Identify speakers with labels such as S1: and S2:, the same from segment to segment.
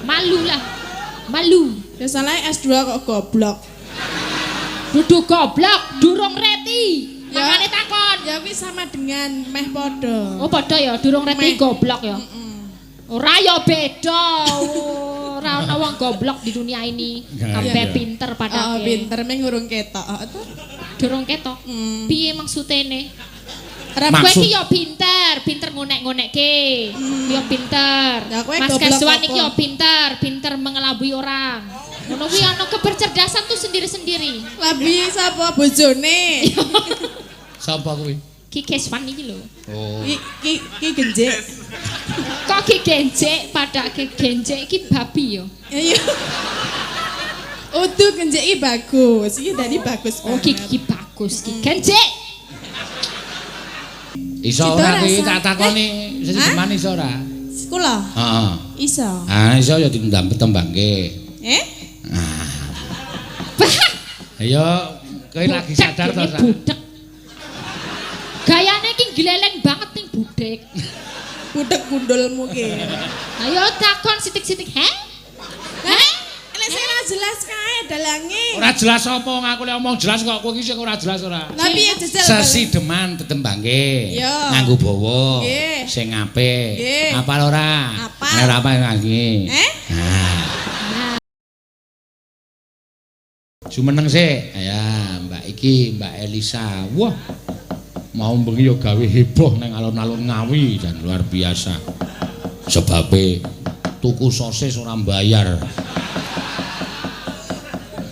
S1: Malu lah. Malu.
S2: Ya salah S2 kok goblok.
S1: Duduk goblok, durung reti. Makane takon.
S2: Ya kuwi sama dengan meh padha.
S1: Oh padha ya, durung reti goblok ya. Ora ya beda. Ora ana wong goblok di dunia ini. Kabeh pinter padake.
S2: Oh, pinter meh ngurung ketok.
S1: Durung ketok. Piye maksudene?
S2: Kowe
S1: iki ya pinter ngonek-ngonekke. Ya pinter. Mas Kaswan iki ya pinter mengelabui orang. Ngono kuwi ana kebercerdasan tuh sendiri-sendiri.
S2: Labi sapa bojone?
S3: Sapa kuwi?
S1: Ki Kaswan iki lho.
S3: Oh.
S2: Ki genjek.
S1: Kok ki genjek padake genjek iki babi yo.
S2: Iya. Udu genjek iki bagus. Iki dadi bagus.
S1: Oh ki bagus ki genjek.
S3: Iso ora kuwi tak takoni seseman iso ora?
S2: Kula?
S3: Heeh.
S2: Iso.
S3: Ah iso ya ditembangke. Ayo kowe lagi sadar to Sa?
S1: Budek. Gayane iki gleleng banget ning budek.
S2: Budek gundulmu ki.
S1: Ayo takon sitik-sitik, he?
S2: Nek sing ora jelas kae dalange.
S3: Ora jelas apa aku lek omong jelas kok kowe iki sing ora jelas ora.
S2: Lah piye jejel?
S3: Sesideman tetembangke. Nganggo bawa. Sing apik. Apal ora? Nek ora apal lagi. Jumeneng sik. Ya, Mbak iki, Mbak Elisa. Wah. Mau bengi yo gawe heboh nang alun-alun Ngawi dan luar biasa. Sebabe tuku sosis ora mbayar.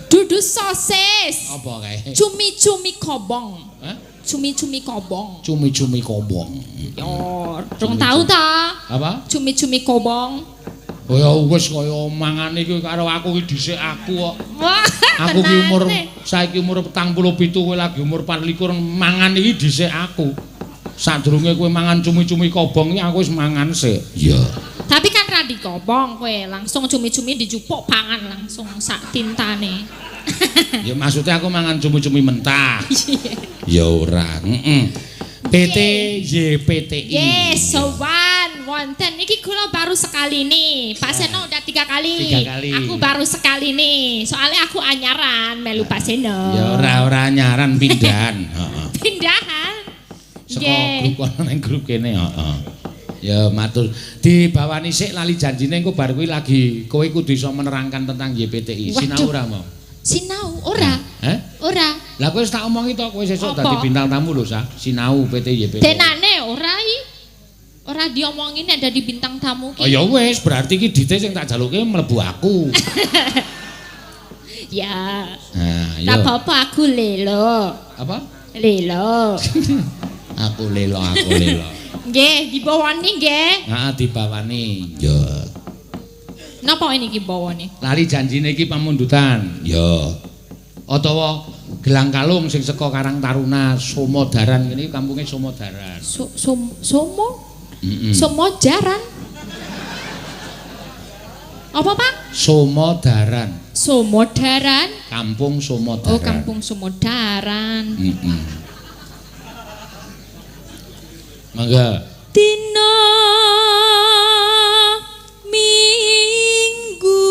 S1: Dudu sosis.
S3: Apa kae?
S1: Cumi-cumi kobong.
S3: Hah?
S1: Cumi-cumi kobong.
S3: Cumi-cumi kobong.
S1: Yo, rong tau ta?
S3: Apa?
S1: Cumi-cumi kobong.
S3: Oh ya wis kaya mangan iki karo aku iki dhisik aku kok. Aku ki umur saiki umur 47 kowe lagi umur 24 mangan iki dhisik aku. Sadurunge kowe mangan cumi-cumi kobong iki aku wis mangan sik. Iya.
S1: Tapi kan ra dikobong kowe, langsung cumi-cumi dijupuk pangan langsung sak tintane.
S3: Ya maksudnya aku mangan cumi-cumi mentah. Ya ora, PT YPTI.
S1: Yes, sowan wonten iki kula baru sekali nih. Pak Seno udah 3 kali.
S3: 3 kali.
S1: Aku baru sekali nih. Soalnya aku anyaran melu Pak Seno.
S3: Ya ora anyaran pindahan, heeh.
S1: Pindahan.
S3: Saka grup kono nang grup kene, heeh. Ya matur. Dibawani sik lali janjine engko bar kuwi lagi kowe kudu iso menerangkan tentang YPTI. Sinau ora mau?
S1: Sinau ora. Ora.
S3: Lah kowe wis tak omongi to kowe sesuk dadi bintang tamu lho Sa. Sinau PT YPTI.
S1: Denane ora iki. Ora diomongin ada di bintang tamu ki.
S3: Oh ya wis, berarti iki dite sing tak jaluke mlebu aku.
S1: Ya.
S3: Nah, yo.
S1: Tak apa-apa aku lelo.
S3: Apa?
S1: Lelo.
S3: Aku lelo.
S1: Nggih, dibawani nggih.
S3: Heeh, dibawani. Yo.
S1: Napa ini ki bawani?
S3: Lali janjine iki pamundutan. Yo. Utawa gelang kalung sing saka Karang Taruna Somodaran kene kampunge Somodaran.
S1: Somo? Somodaran. Apa, Pak?
S3: Somodaran.
S1: Somodaran.
S3: Kampung Somodaran.
S1: Oh, Kampung Somodaran.
S3: Mangga.
S1: Dina Minggu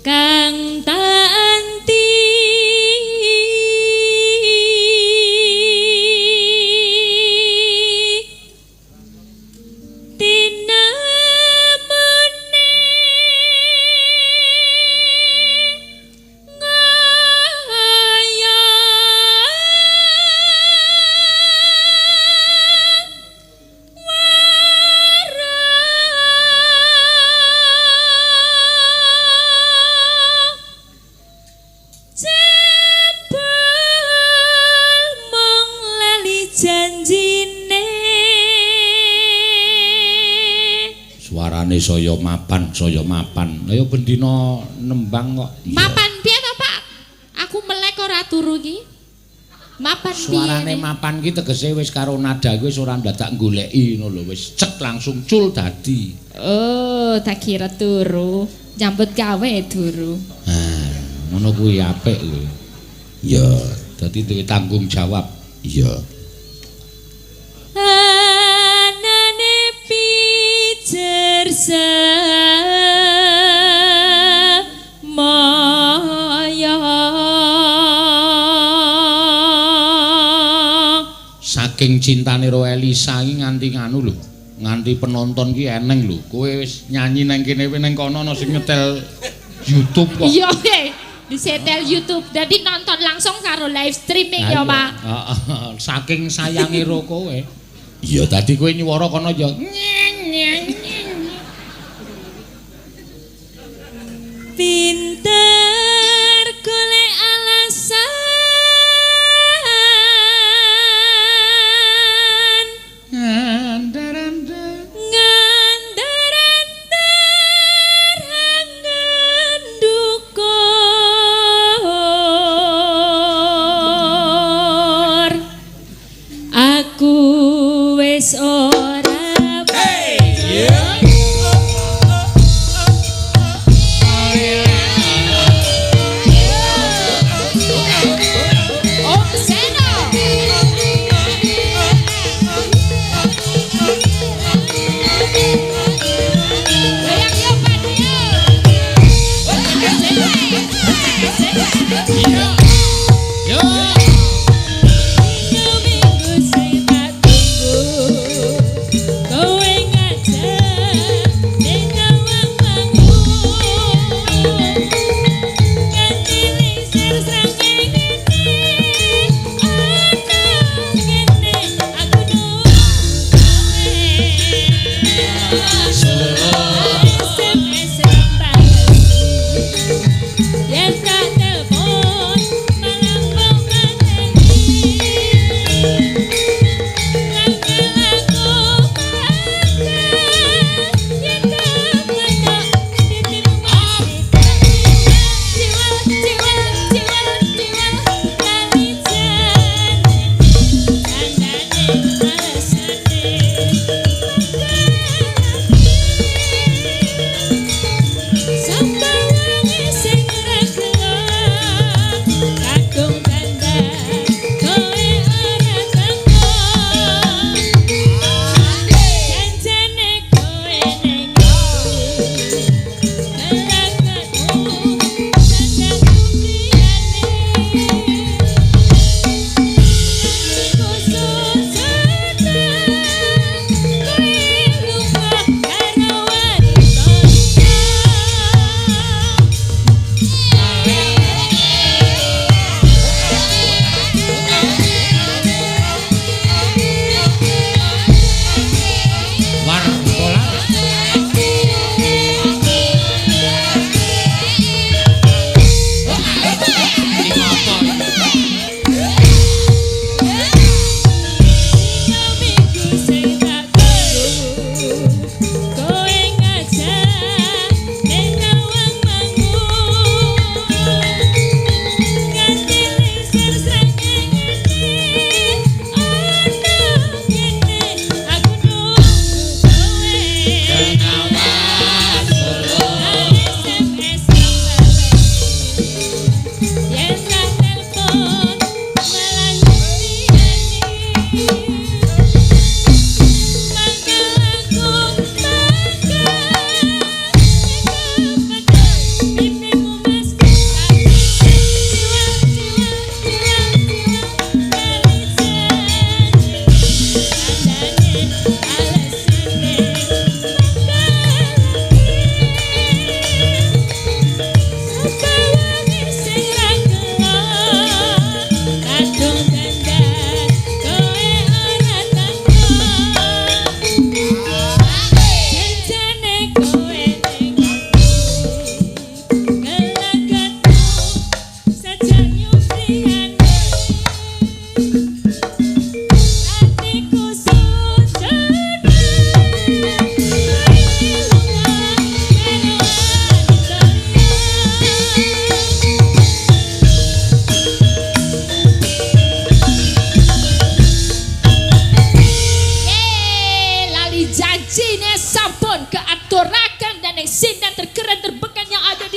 S1: kang tanti tinamune ngaya janjine
S3: Suarane saya mapan. Ayo bendina nembang kok.
S1: mapan piye to Pak? Aku melek ora turu iki. Mapan piye?
S3: Suarane mapan ki tegese wis karo nada kuwi wis ora dadak goleki ngono lho wis cek langsung cul dadi.
S1: Oh, tak kira turu. Nyambut gawe turu.
S3: Nah, ngono kuwi apik lho. Ya, dadi duwe tanggung jawab. Iya.
S1: Anane piye
S3: Lisa iki nganti nganu lho. Nganti penonton ki eneng lho. Kowe wis nyanyi nang kene nang kono ana sing nyetel YouTube kok.
S1: Iya, disetel YouTube. Dadi nonton langsung karo live streaming ya, Pak.
S3: Heeh. Saking sayange ro kowe. Iya, dadi kowe nyuwara kono ya.
S1: Pinter golek alasan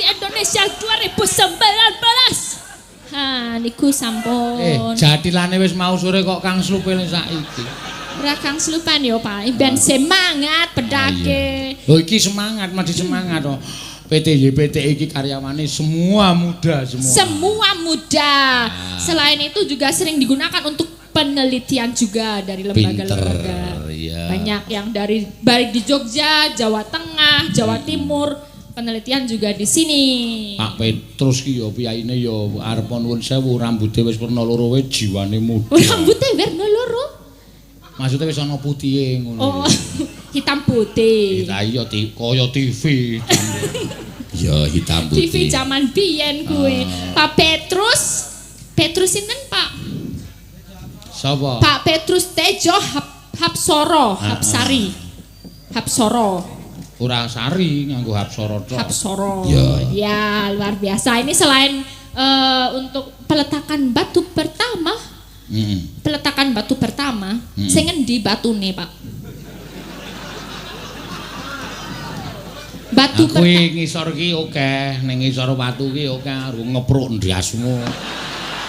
S1: Indonesia 2019. Ha, niku sampun.
S3: Jatilane wis mau sore kok Kang Slupene saiki.
S1: Ora Kang Slupan yo, Pak. Ben semangat pedake.
S3: Lho iki semangat, mesti semangat to. PT iki karyawane semua muda semua.
S1: Semua muda. Selain itu juga sering digunakan untuk penelitian juga dari lembaga-lembaga.
S3: Iya.
S1: Banyak yang dari baik di Jogja, Jawa Tengah, Jawa Timur, penelitian juga di sini.
S3: Pak Petrus ki yo piyaine yo arep nuwun sewu rambuté wis werna loro wae jiwane muda.
S1: Rambutnya warna loro.
S3: Maksudnya wis ana putihe ngono.
S1: Oh, hitam putih.
S3: Iya kaya TV. Ya hitam putih.
S1: TV zaman biyen kuwi. Pak Petrus sinten, Pak?
S3: Sapa?
S1: Pak Petrus Tejo Hapsoro, Hapsari. Hapsoro.
S3: Ora sari nganggo Hapsoro tok.
S1: Hapsoro.
S3: Ya.
S1: Ya, luar biasa. Ini selain untuk peletakan batu pertama, peletakan batu pertama, sing endi batune, Pak? Batu
S3: aku ngisor ki oke, ning ngisor watu ki oke karo ngepruk ndasmu.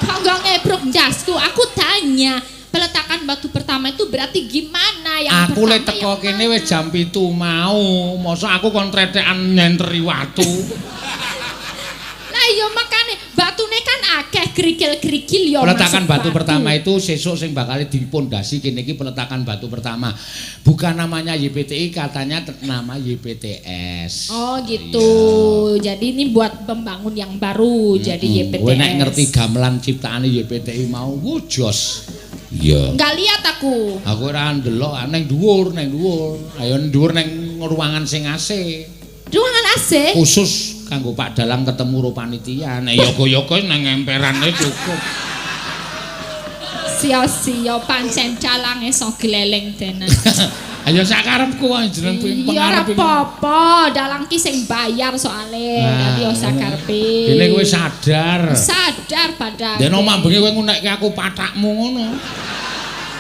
S1: Kok enggak ngepruk ndasku? Aku tanya, peletakan batu pertama itu berarti gimana yang
S3: aku
S1: pertama?
S3: Aku teko kene wis jam 7 mau. Mosok aku kon tretekan nyenteri watu. Lah
S1: iya makane batune kan akeh kerikil-kerikil yo.
S3: Peletakan batu pertama itu sesuk sing bakal dipondasi kene iki peletakan batu pertama. Bukan namanya YPTI, katanya nama YPTS.
S1: Oh gitu. Iya. Jadi ini buat pembangun yang baru jadi YPTS.
S3: Kowe nek ngerti gamelan ciptaane YPTI mau wujos. Iya.
S1: Enggak lihat aku.
S3: Aku ora ndelok nang dhuwur. Ayo dhuwur nang ruangan sing AC.
S1: Ruangan AC?
S3: Khusus kanggo Pak Dalang ketemu ro panitia. Nek yoga-yoga nang emperane cukup.
S1: Sia-sia pancen calange iso gleleng tenan.
S3: Ayo sak karepku wae jeneng pengarep.
S1: Ya ora apa-apa, Dalang ki sing bayar soalé. Dadi yo sak karepe.
S3: Dene kowe sadar.
S1: Sadar padahal.
S3: Dene mambengi kowe ngunekke aku patakmu ngono.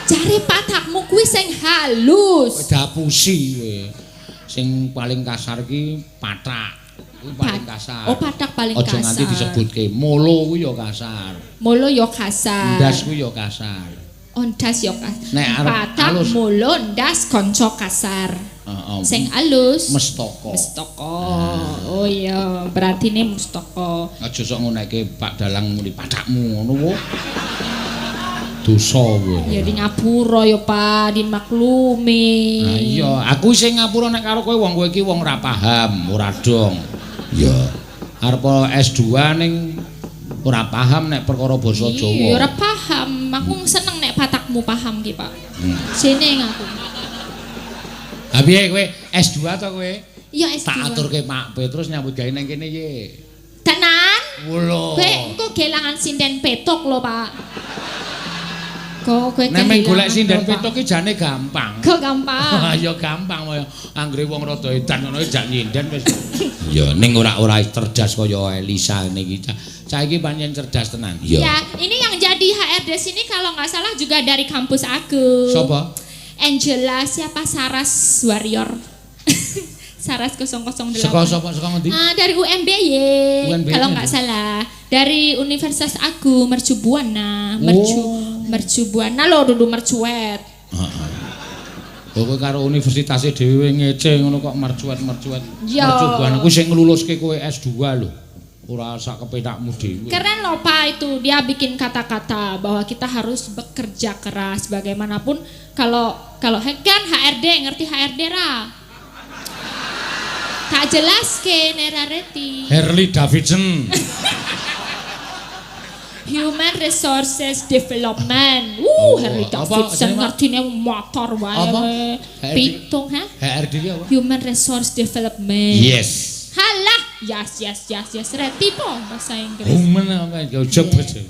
S1: Jare patakmu kuwi sing halus.
S3: Kowe dapusi kowe. Sing paling kasar ki patak. Kuwi paling kasar.
S1: Oh, patak paling kasar.
S3: Aja nganti disebutke molo kuwi ya kasar.
S1: Molo ya kasar.
S3: Ndas kuwi ya kasar.
S1: Oh, ndas ya kasar.
S3: Nek arep
S1: patak
S3: alus.
S1: molo ndas kanca kasar.
S3: Heeh.
S1: Sing alus
S3: Mestaka.
S1: Oh iya, berarti ini mustaka.
S3: Aja sok ngunekke Pak Dalang muni patakmu ngono wae. Dosa kowe.
S1: Ya di ngapura ya Pak, dimaklumi.
S3: Nah iya, aku sing ngapura nek karo kowe wong kowe iki wong ora paham, ora dong. Ya. Arep S2 ning ora paham nek perkara basa Jawa.
S1: Iya, ora paham. Aku seneng nek patakmu paham ki, Pak. Seneng aku.
S3: Ha piye kowe S2 to kowe?
S1: Iya S2.
S3: Tak aturke Pak Petrus nyambut gawe nang kene ye.
S1: Tenan?
S3: Wulo.
S1: Kowe engko kelangan sinden petok lho, Pak. Kok kowe
S3: nek mung golek sinden petok ki jane gampang.
S1: Kok gampang?
S3: Ya gampang kaya anggere wong rada edan ngono jak nyinden wis. Ya ning ora cerdas kaya Elisa niki. Cah iki pancen cerdas tenan.
S1: Ya, ini yang jadi HRD sini kalau nggak salah juga dari kampus aku.
S3: Sapa?
S1: Angela siapa Saras Warrior. Saras 008.
S3: Saka sapa saka ngendi?
S1: Dari UMBY. Kalau nggak salah. Dari Universitas aku Mercu Buana. Mercu Buana lho dudu mercuet.
S3: Heeh. Kowe karo universitase dhewe ngece ngono kok mercuet. Mercu Buana kuwi sing ngluluske kowe S2 lho. Ora sak kepethakmu dhewe.
S1: Keren loh Pak itu, dia bikin kata-kata bahwa kita harus bekerja keras bagaimanapun kalau kan HRD ngerti HRD ra? Tak jelas ke Nerareti.
S3: Harley Davidson.
S1: Human Resources Development. Harley Davidson ngertine motor wae. Pitung ha?
S3: HRD ki apa?
S1: Human Resource Development.
S3: Yes.
S1: Halah, yes. Reti po bahasa Inggris.
S3: Human apa ya jebet.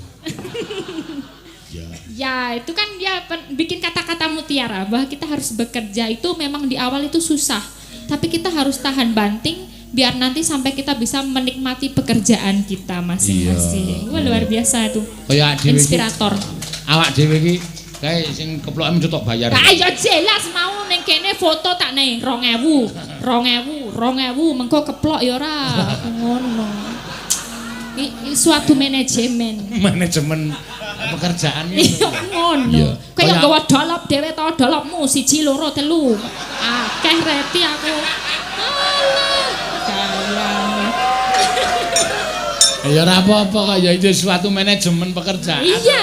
S1: Ya, itu kan dia bikin kata-kata mutiara bahwa kita harus bekerja itu memang di awal itu susah. Tapi kita harus tahan banting biar nanti sampai kita bisa menikmati pekerjaan kita masing-masing. Wah, luar biasa itu. Inspirator.
S3: Awak dhewe iki kae sing keploken cetok bayar.
S1: Ya jelas mau ning kene foto tak nih 2000 mengko keplok ya ora ngono. Suatu manajemen pekerjaan ngono. Kaya gawa dolop dhewe to, dolopmu 1 2 3. Akeh reti aku. Alah.
S3: Ya ora apa-apa kok ya itu suatu manajemen pekerjaan.
S1: Iya.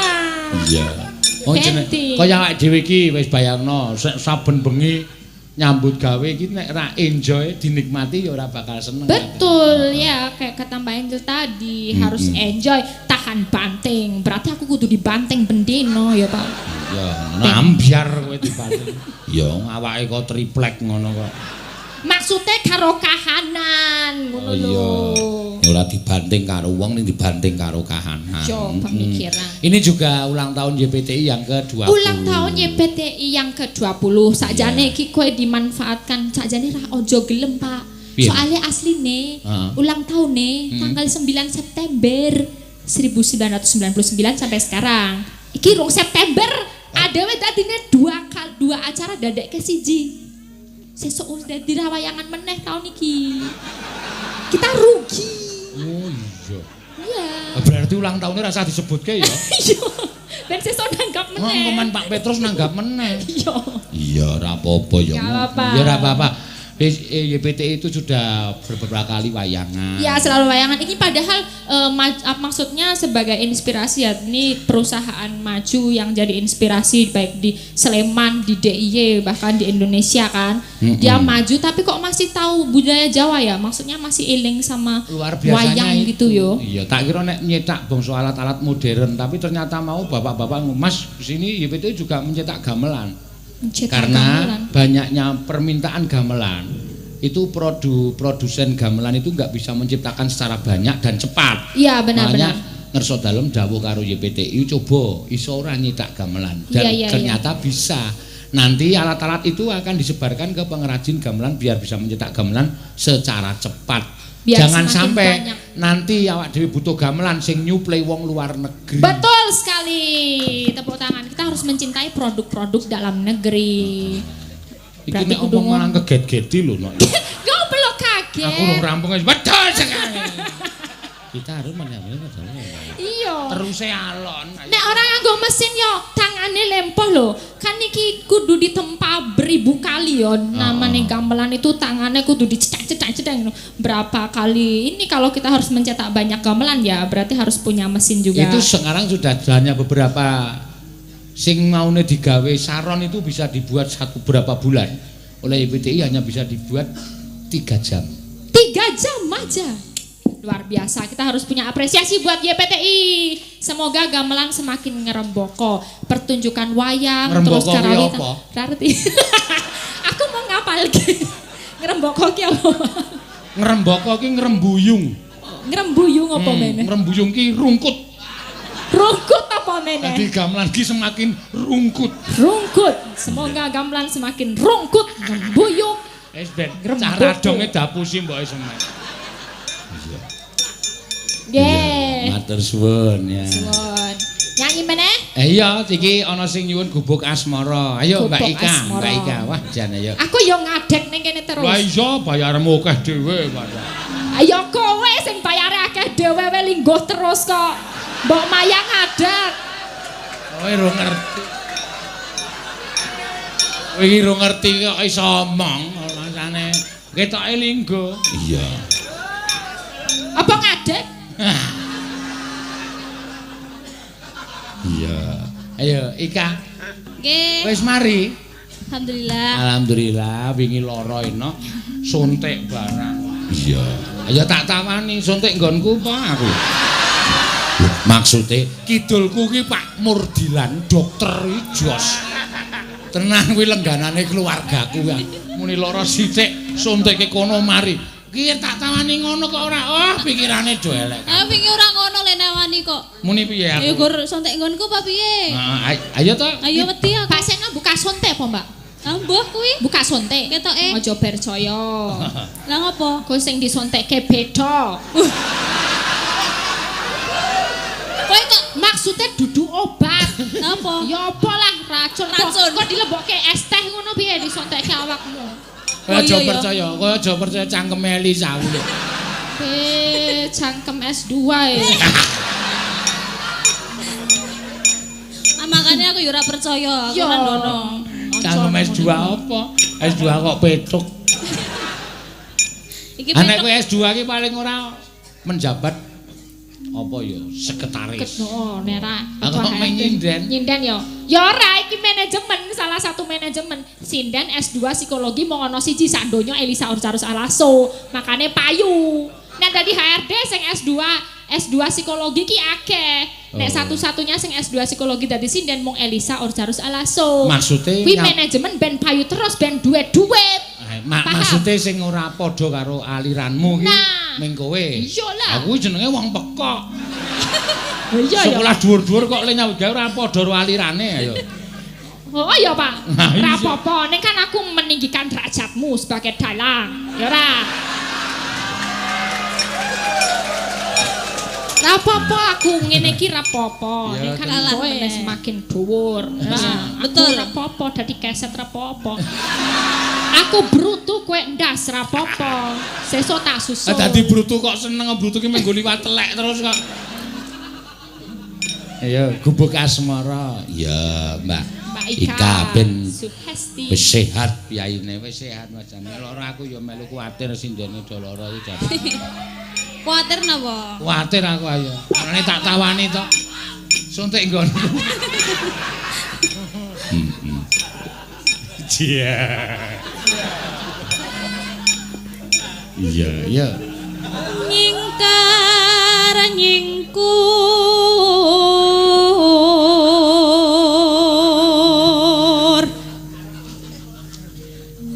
S3: Oh jeneng kaya awake dhewe iki wis bayangno saben bengi nyambut gawe iki nek ra enjoy dinikmati ya ora bakal seneng.
S1: Betul ya kayak kata Mbak Angel tadi harus enjoy, tahan banting. Berarti aku kudu dibanting bendino ya Pak.
S3: Ya, ambyar kowe dibanting. Ya awake kok triplek ngono kok.
S1: Maksudnya karo kahanan ngono lho.
S3: Ora dibanting karo wong ning dibanting karo kahanan.
S1: Coba pemikiran.
S3: Ini juga ulang tahun YPTI yang ke-20.
S1: Ulang tahun YPTI yang ke-20. Sakjane iki kowe dimanfaatkan, sakjane ra ojo gelem, Pak. Soalnya asline ulang tahunnya tanggal 9 September 1999 sampai sekarang. Iki rong September adewe dadine dua acara dadek ke siji. Sesuk udah dirawayangan meneh tahun iki. Kita rugi.
S3: Oh iya.
S1: Iya.
S3: Berarti ulang tahunnya rasa disebutke ya.
S1: Iya. Ben sesuk nanggap meneh.
S3: Ngomongan Pak Petrus nanggap meneh.
S1: Iya.
S3: Iya, ora apa-apa ya. Ya ora apa-apa. YPTI itu sudah beberapa kali wayangan.
S1: Ya selalu wayangan. Ini padahal maksudnya sebagai inspirasi ya. Ini perusahaan maju yang jadi inspirasi baik di Sleman, di DIY bahkan di Indonesia kan. Dia maju tapi kok masih tahu budaya Jawa ya. Maksudnya masih eling sama wayang
S3: itu.
S1: gitu yo.
S3: Iya, tak kira nek nyetak bangsa alat-alat modern tapi ternyata mau bapak-bapak Mas sini YPTI juga mencetak gamelan. Karena gamelan. Banyaknya permintaan gamelan itu produsen gamelan itu nggak bisa menciptakan secara banyak dan cepat.
S1: Iya benar-benar.
S3: Ngerso dalem dawuh karo YPTI coba iso ora nyetak gamelan dan ternyata bisa. Nanti alat-alat itu akan disebarkan ke pengrajin gamelan biar bisa mencetak gamelan secara cepat. Biar jangan sampai banyak. Nanti awak dhewe butuh gamelan sing nyuplai wong luar negeri.
S1: Betul sekali. Tepuk tangan. Kita harus mencintai produk-produk dalam negeri.
S3: Iki nek omong malah keget-geti lho nok.
S1: Gak perlu kaget.
S3: Aku urung rampung wis betul sekali. Kita harus menyambut
S1: iya
S3: terus alon
S1: nek orang nganggo mesin yo tangane lempoh lho kan iki kudu ditempa beribu kali yo namanya gamelan itu tangannya kudu dicetak-cetak berapa kali ini kalau kita harus mencetak banyak gamelan ya berarti harus punya mesin juga
S3: itu sekarang sudah hanya beberapa sing maune digawe saron itu bisa dibuat berapa bulan oleh YPTI hanya bisa dibuat 3 jam
S1: 3 jam aja luar biasa, kita harus punya apresiasi buat YPTI. Semoga gamelan semakin ngeremboko, pertunjukan wayang terus karawitan. Berarti aku mau ngapal ki. Ngeremboko ki apa?
S3: Ngeremboko ki ngerembuyung.
S1: Ngerembuyung apa meneh?
S3: Ngerembuyung ki rungkut.
S1: Rungkut apa meneh?
S3: Jadi gamelan ki semakin rungkut.
S1: Rungkut. Semoga gamelan semakin rungkut, ngerembuyung.
S3: Wis ben cara donge dapusi mbok semen.
S1: Nggih.
S3: Matur suwun ya.
S1: Suwun. Nyanyi meneh?
S3: Iya, iki ana sing nyuwun gubuk asmara. Ayo
S1: Gubuk
S3: Mbak Ika,
S1: asmara.
S3: Mbak Ika. Wah, jan ayo.
S1: Aku yo ngadeg ning kene terus.
S3: Lah iya, bayarmu akeh dhewe, Pak.
S1: Ayo kowe sing bayare akeh dhewe lingguh terus kok. Mbok mayang ngadeg.
S3: Kowe ora ngerti. Kowe iki ora ngerti kok iso omong, rasane ketoke linggo. Iya.
S1: Apa ngadeg?
S3: Iya. Ayo Ika.
S2: Nggih.
S3: Wis mari.
S2: Alhamdulillah.
S3: Alhamdulillah wingi lara enak suntik barang. Iya. Ayo tak tawani suntik nggonku apa aku. Maksude kidulku ki Pak Murdilan dokter iki jos. Tenang kuwi lengganane keluargaku ya. Muni lara sithik suntikke kono mari. Ki tak tawani ngono kok ora. Oh, pikirane do elek.
S2: Ah wingi ora ngono le nawani kok.
S3: Muni piye aku?
S2: Ya gur sontek nggonku apa piye?
S3: Ayo to.
S2: Ayo wedi aku.
S1: Pak Sena buka sontek apa, Mbak?
S2: Ambuh kuwi.
S1: Buka sontek.
S2: Ketoke.
S1: Aja percaya.
S2: Lah ngopo?
S1: Kowe sing disontekke beda. Kowe kok maksudnya duduk obat.
S2: Napa?
S1: Ya apa lah racun. Kok dilebokke es teh ngono piye disontekke awakmu?
S3: Kowe aja percaya, kowe aja percaya cangkeme Elisa kuwi.
S1: Cangkem S2 ya.
S2: Makanya aku yo ora percaya, aku ora ndono.
S3: Cangkem S2 apa? S2 kok petuk.
S2: Iki
S3: Anek kowe S2 ki paling ora menjabat apa ya sekretaris.
S1: Oh, nera.
S3: Aku kok nyinden.
S1: Nyinden yo. Ya ora iki manajemen, salah satu manajemen. Sinden S2 psikologi mau ono siji sak donya Elisa Orcarus Alaso. Makane payu. Nek dadi HRD sing S2 psikologi ki akeh. Nek satu-satunya sing S2 psikologi dadi sinden mung Elisa Orcarus Alaso.
S3: Maksude
S1: kuwi manajemen ben payu terus ben duit-duit.
S3: Maksude sing ora padha karo aliranmu ki ning kowe.
S1: Iya lah.
S3: Aku jenenge wong pekok.
S1: Iya ya.
S3: Sekolah dhuwur-dhuwur kok le nyawut gawe ora padha karo alirane ayo.
S1: Oh iya Pak.
S3: Nah, iya.
S1: Ora apa-apa, ning kan aku meninggikan derajatmu sebagai dalang. Ya ora. Ora apa-apa aku ngene iki ora apa-apa. Ning kan kowe semakin dhuwur. Betul. Ora apa-apa dadi keset ora apa-apa. Aku brutu kowe ndas ora apa-apa. Sesuk tak susul.
S3: Dadi brutu kok seneng brutu ki menggo liwat telek terus kok. Ayo gubuk asmara. Ya, Mbak Ika ben
S1: Suhesti.
S3: wis sehat piyaine wis sehat macane. Lara aku ya melu kuwatir sindene do lara iki jare.
S2: Kuatir napa?
S3: Kuwatir aku ayo. Karene tak tawani to. Suntik nggonku. Iya. Iya, iya.
S2: Nyingkar nyingkur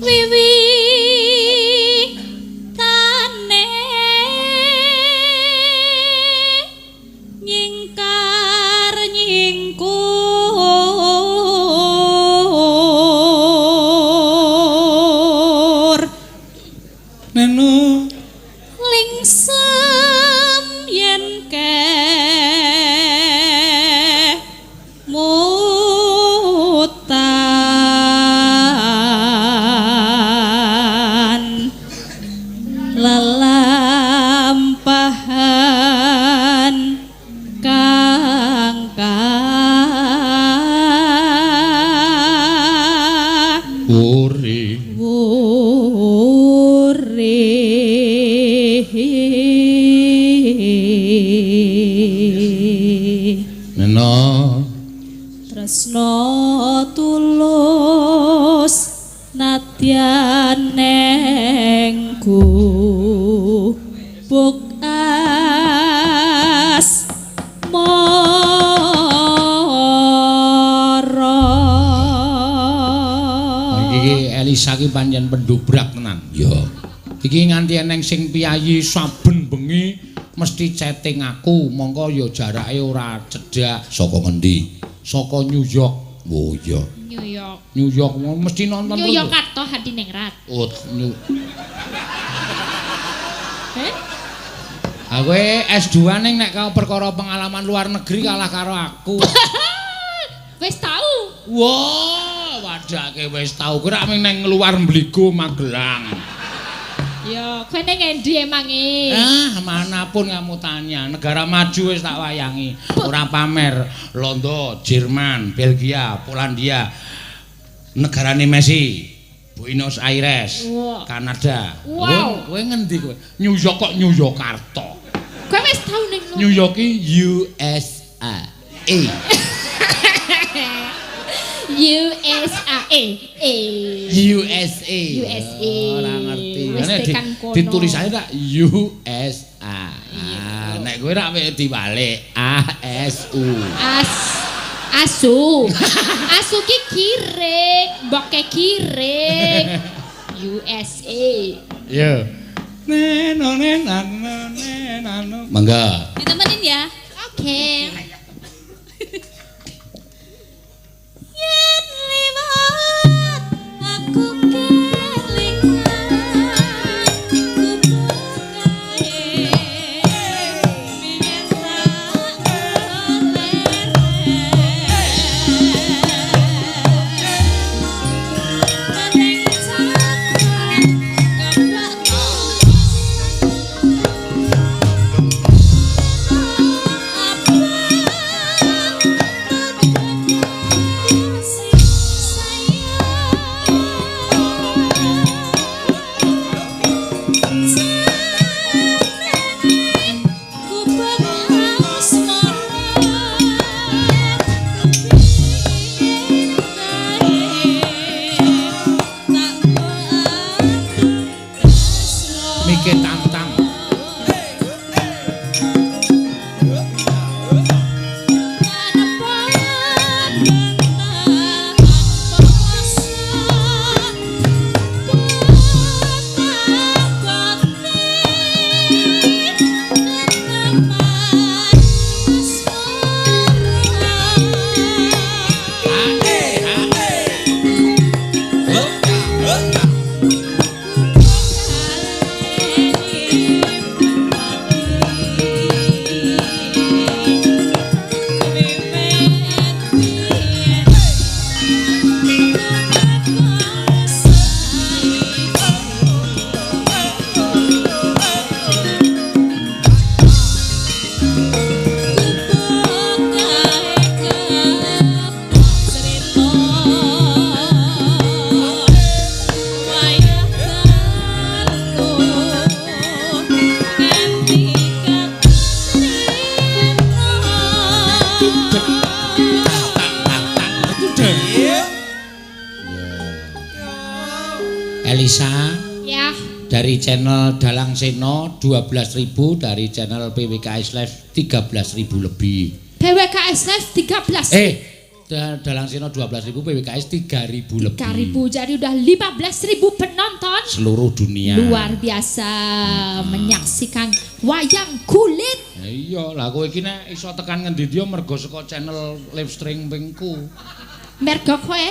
S2: wiwi tane nyingkar nyingkur
S3: Nenu
S2: lingsem yen mutan lelampahan kang
S3: uri Neno
S2: tresno tulus nadyan nengku buk as
S3: iki Elisa ki pancen pendobrak tenan. Ya. Iki nganti eneng sing piyayi saben bengi mesti chatting aku, mongko ya jarake ora cedhak. Saka ngendi? Saka New York. Oh iya.
S1: New York.
S3: New York mesti nonton
S1: New York atau Hadiningrat.
S3: Oh, Aku S2 ning nek kau perkara pengalaman luar negeri kalah karo aku.
S1: Wis tahu.
S3: Wah, wadake wis tau. Kowe rak ning luar Mbligo Magelang.
S1: Ya, kowe ning endi emange?
S3: Manapun kamu tanya, negara maju wis tak wayangi. Ora pamer. Londo, Jerman, Belgia, Polandia. Negarane Messi. Buenos Aires, Kanada.
S1: Wow.
S3: Kowe ngendi kowe? New York kok New Yorkarta.
S1: Kowe wis tau ning
S3: New York ki USA.
S1: USA.
S3: USA. Ora ngerti. Ditulisane tak USA. Nek kowe rak dibalik ASU.
S1: Asu. Asu ki kirik, mboke kirik. USA.
S3: Yo. Mangga.
S2: ditemenin ya.
S1: Oke.
S2: Yen liwat aku kelingan kubukae biyen tak maning cakap keplak
S3: Rizky Tantang. Elisa
S1: Ya.
S3: dari channel Dalang Seno 12.000, dari channel PWKS Live 13.000 lebih.
S1: PWKS Live 13.
S3: Dalang Seno 12.000, PWKS 3.000 lebih.
S1: 3.000, jadi udah 15.000 penonton
S3: Seluruh dunia.
S1: luar biasa menyaksikan wayang kulit.
S3: Ya iya, lah kowe iki nek iso tekan ngendi dia mergo saka channel live streamingku.
S1: Mergo kowe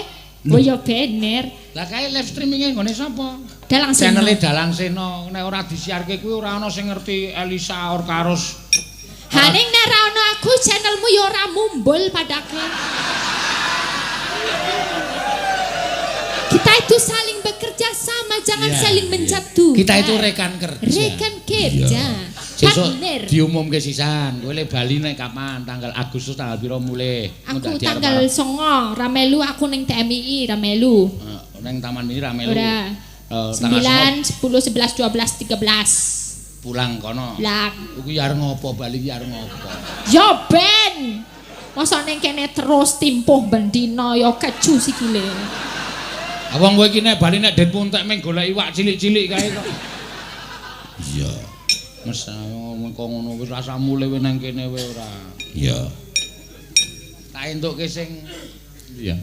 S1: oh ya bener.
S3: Lah kae live streamingnya nggone sapa?
S1: Dalang Seno.
S3: Channel Dalang Seno. Nek ora disiarke kuwi ora ana sing ngerti Elisa Orkarus.
S1: Haning nek ra ono aku channelmu ya ora mumbul padake. Kita itu saling bekerja sama, jangan
S3: Iya,
S1: saling
S3: iya.
S1: menjatuhkan.
S3: Kita itu rekan kerja.
S1: Rekan kerja.
S3: Sesuk
S1: Partner.
S3: diumumke sisan. Kowe le Bali nek kapan? Tanggal Agustus tanggal piro mulih?
S1: Aku tanggal 9 ramelu aku ning TMI ramelu.
S3: Neng Taman Mini ramelu.
S1: Ora.
S3: Tanggal
S1: 9, 10, 11, 12, 13.
S3: pulang kono.
S1: Lah,
S3: Iku ya arep ngopo Bali ki arep ngopo?
S1: yo ben. Masa ning kene terus timpuh bendina ya keju sikile.
S3: Wong kowe iki nek Bali nek det puntek meng golek iwak cilik-cilik kae kok. Iya. Mes kok ngono wis rasa mulih we nang kene we ora. Iya. Tak entukke sing iya.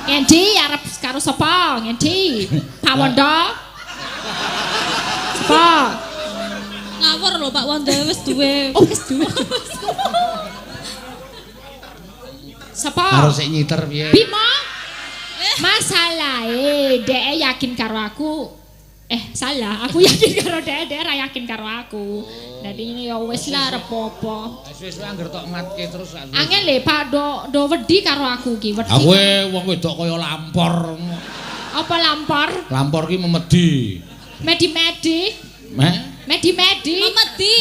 S1: Ngendi arep karo sapa? Ngendi? Pak Wondo? Sapa?
S2: Ngawur lho Pak Wondo wis duwe.
S1: Oh, wis duwe. Sapa?
S3: Harus sik nyiter piye?
S1: Bima? Masalahe dhek yakin karo aku. Salah, aku yakin karo dhek ra yakin karo aku. Dadi ini ya wis lah arep apa.
S3: Wis angger tok matke terus.
S1: Angel le Pak do wedi karo aku ki, wedi.
S3: Aku wong wedok kaya lampor.
S1: Apa lampor?
S3: Lampor ki memedi.
S1: Medi-medi. Medi-medi.
S2: Memedi.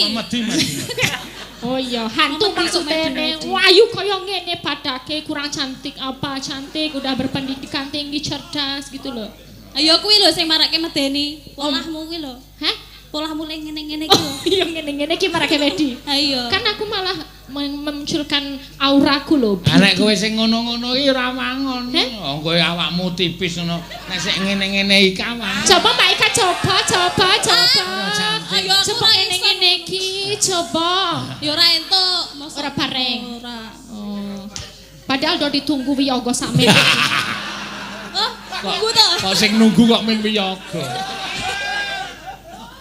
S1: Oh iya, hantu maksudnya wayu kaya ngene padake kurang cantik apa cantik udah berpendidikan tinggi cerdas gitu loh.
S2: Ayo kuwi lho sing marake medeni. Polahmu kuwi lho.
S1: Hah?
S2: Polahmu ngene-ngene iki lho.
S1: Iya ngene-ngene iki marake wedi.
S2: Ayo.
S1: Kan aku malah memunculkan auraku loh.
S3: Nek kowe sing ngono-ngono iki ora mangon. Wong kowe awakmu tipis ngono. Nek sik ngene-ngene iki awan.
S1: Coba Mbak Ika coba.
S2: Ayo aku
S1: Coba ngene-ngene iki coba.
S2: Ya ora entuk.
S1: Ora bareng.
S2: Ora.
S1: Oh. Padahal do ditunggu wiyaga sakmene.
S2: Oh, tunggu to.
S3: Kok sing nunggu kok ming wiyaga.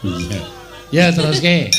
S3: Iya. Ya teruske.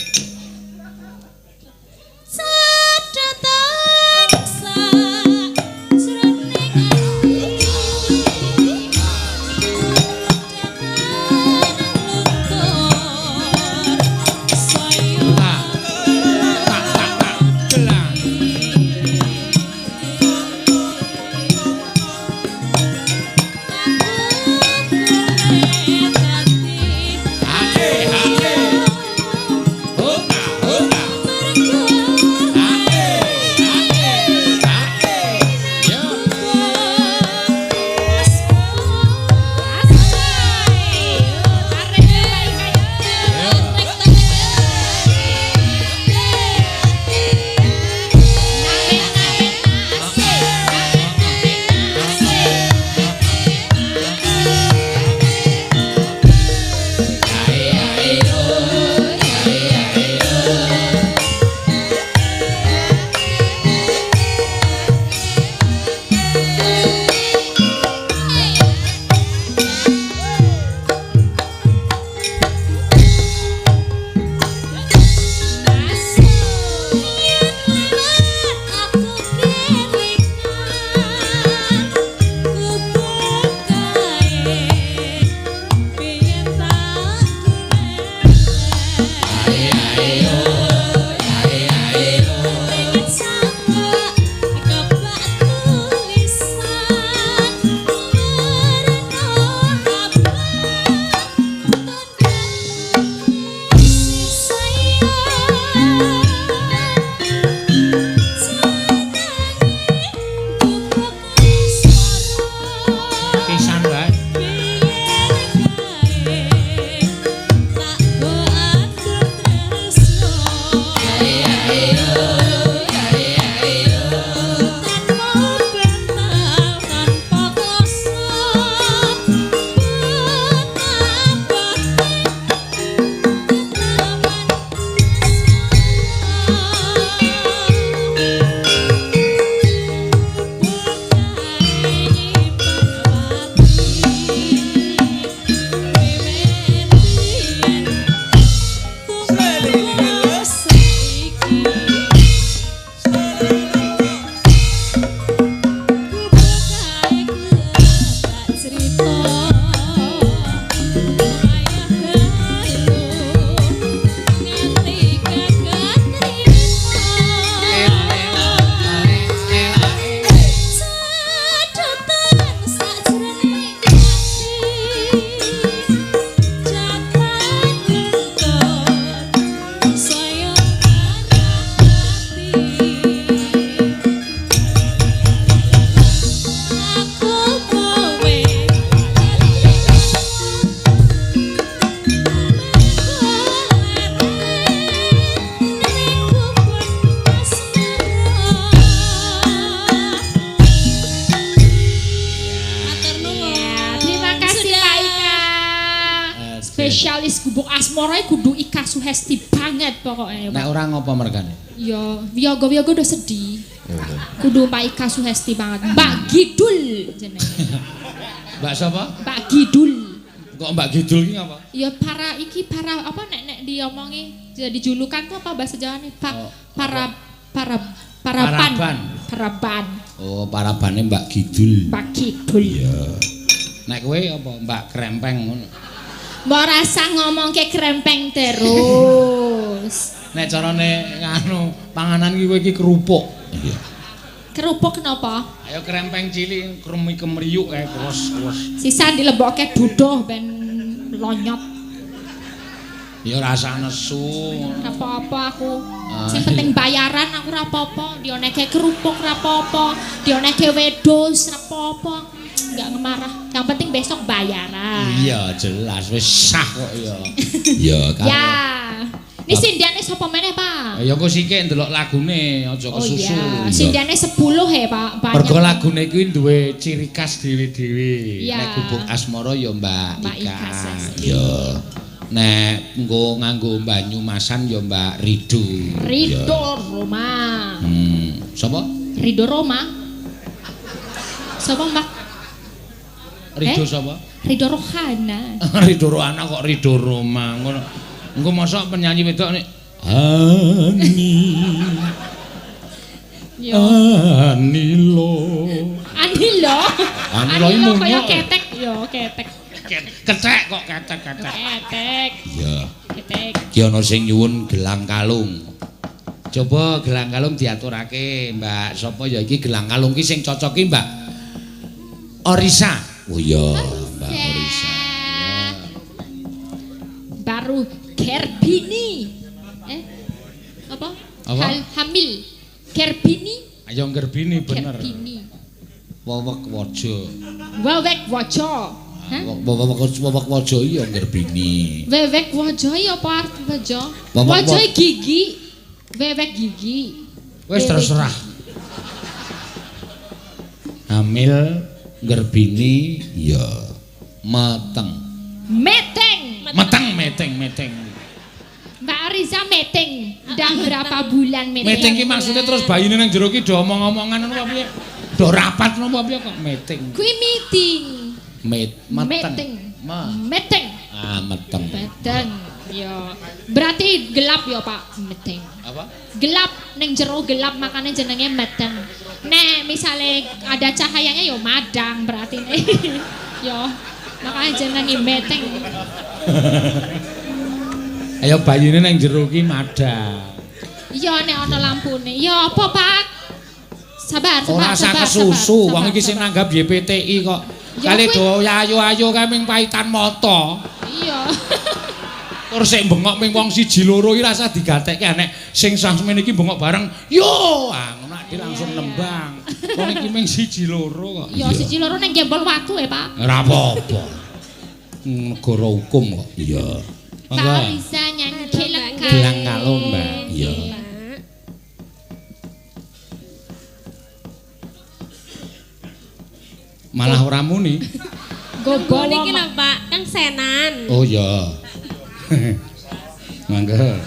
S1: spesialis gubuk asmara kudu Ika Suhesti banget pokoknya.
S3: Nek ora ngopo mergane?
S1: Ya, wiyaga-wiyaga udah sedih. Kudu Mbak Ika Suhesti banget. Mbak Gidul jenenge.
S3: Mbak sapa?
S1: Mbak Gidul.
S3: Kok Mbak Gidul ki ngapa?
S1: Ya para apa nek diomongi jadi julukan tuh apa bahasa Jawane? Paraban.
S3: Oh, parabane Mbak Gidul.
S1: Mbak Gidul.
S3: Iya. Nek kowe apa Mbak Krempeng ngono?
S1: Mbok rasa ngomong ke krempeng terus.
S3: Nek carane nganu panganan ki kowe iki kerupuk. Iya.
S1: Kerupuk kenapa?
S3: Ayo krempeng cilik kremi kemriyuk kae kros.
S1: Sisa dilebokke duduh ben lonyot.
S3: Ya rasa nesu.
S1: Ora apa-apa aku. Sing penting bayaran aku ora apa-apa. Dioneke kerupuk ora apa-apa. Dioneke wedhus ora apa-apa. Enggak ngemarah. Yang penting besok bayaran.
S3: Iya, jelas wis sah kok ya. Ya,
S1: Ya. Ini sindiane sapa meneh, Pak?
S3: Ya kok sithik ndelok lagune aja kesusu.
S1: Oh iya, sindiane 10 he, Pak. Banyak.
S3: Mergo lagune kuwi duwe ciri khas dhewe-dhewe.
S1: Iya.
S3: Nek gubuk asmara ya Mbak Ika.
S1: Suhesti.
S3: Ya. Nek nganggo banyu masan ya Mbak Rido.
S1: Rido Roma.
S3: Sapa?
S1: Rido Roma. Sapa, Mbak?
S3: Rido sapa?
S1: Rido Rohana.
S3: Rido Rohana kok Rido Roma ngono. Engko mosok penyanyi wedok nek Anilo. Anilo
S1: kaya ketek, yo ketek.
S3: Ketek kok ketek.
S1: Ketek.
S3: Iya.
S1: Ketek.
S3: Ki ana sing nyuwun gelang kalung. Coba gelang kalung diaturake, Mbak. Sapa ya iki gelang kalung ki sing cocok ki, Mbak? Orisa. Oh iya, Mbak Orisa.
S1: Baru Gerbini. Apa? Hamil. Gerbini.
S3: Ayo Gerbini bener.
S1: Gerbini.
S3: Wewek waja.
S1: Wewek waja.
S3: Wewek waja iya Gerbini.
S1: Wewek waja iya apa arti waja?
S3: Wewek
S1: Waja gigi. Wewek gigi.
S3: Wis terserah. Hamil Gerbini iya. Meteng. Meteng.
S1: Mbak Ariza meeting. Udah berapa bulan meeting?
S3: Meeting ki maksudnya terus bayine nang jero ki do omong-omongan ngono apa piye? Do rapat ngono apa piye kok meeting?
S1: Kuwi meeting.
S3: Meeting.
S1: Meeting.
S3: Ah, meteng.
S1: Meeting. Ya. Berarti gelap ya, Pak, meeting.
S3: Apa?
S1: Gelap ning jero gelap makanya jenenge meeting. Nek misale ada cahayanya ya madang berarti nih. Ya. Makanya jenenge meeting.
S3: Ayo bayine nang jero ki madang.
S1: Iya nek ana lampune. Ya apa, Pak? Sabar.
S3: Ora usah kesusu, wong iki sing nanggap YPTI kok. Kali do ayo-ayo kae ming paitan mata.
S1: Iya.
S3: Terus sik bengok ming wong siji loro iki rasa digatekke nek sing sampeyan iki bengok bareng. Yo, ngono iki langsung nembang. Wong iki ming siji loro kok.
S1: Ya siji loro ning gembol watu Pak.
S3: Ora apa-apa. Negara hukum kok. Iya.
S1: Pak bisa nyanyi
S3: gelang kalung, Mbak. Iya. Malah ora muni.
S2: Gogo niki lho Pak, Kang Senan.
S3: Oh iya. Mangga.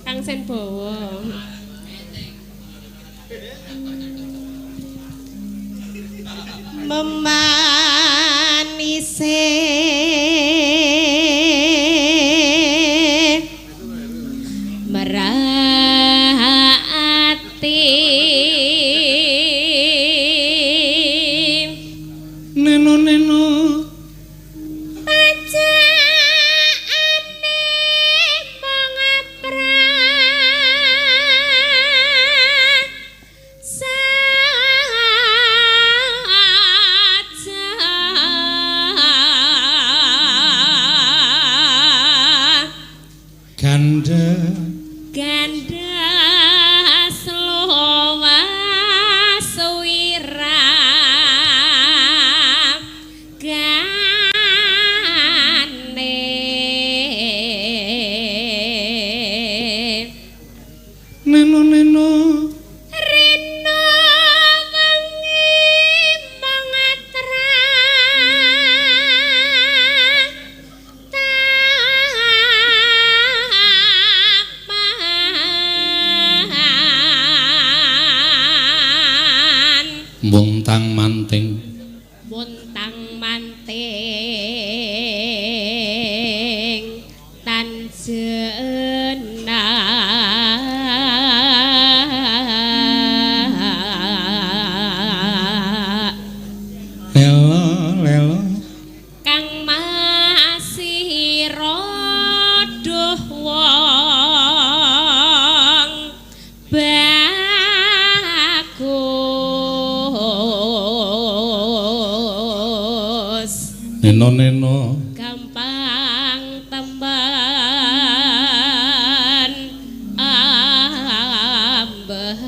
S2: Kang Sen Bowo. Memanise merahati
S3: neno
S2: pacaane mangapra saja
S3: Neno-neno
S2: gampang temban ambeh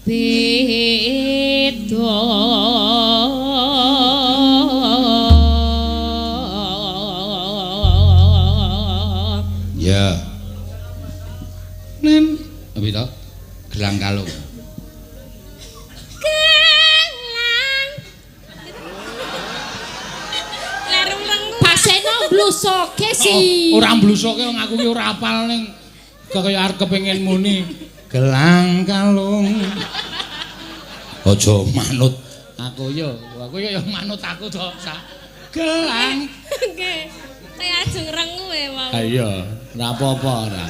S2: beda
S4: ya nen apa itu gelang kalung
S1: Blusoke sih.
S3: Ora mblusoke wong aku ki ora apal ning kaya arep kepengin muni gelang kalung.
S4: Aja manut.
S3: Aku ya manut aku to. Gelang.
S2: Nggih. Kaya ajeng rengu e wau.
S3: Ha iya, ora apa-apa ora.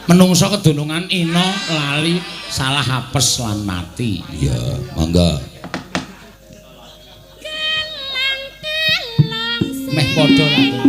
S3: Menungso kedunungan ina lali salah apes lan mati.
S4: Iya, mangga.
S3: Meh padha lah.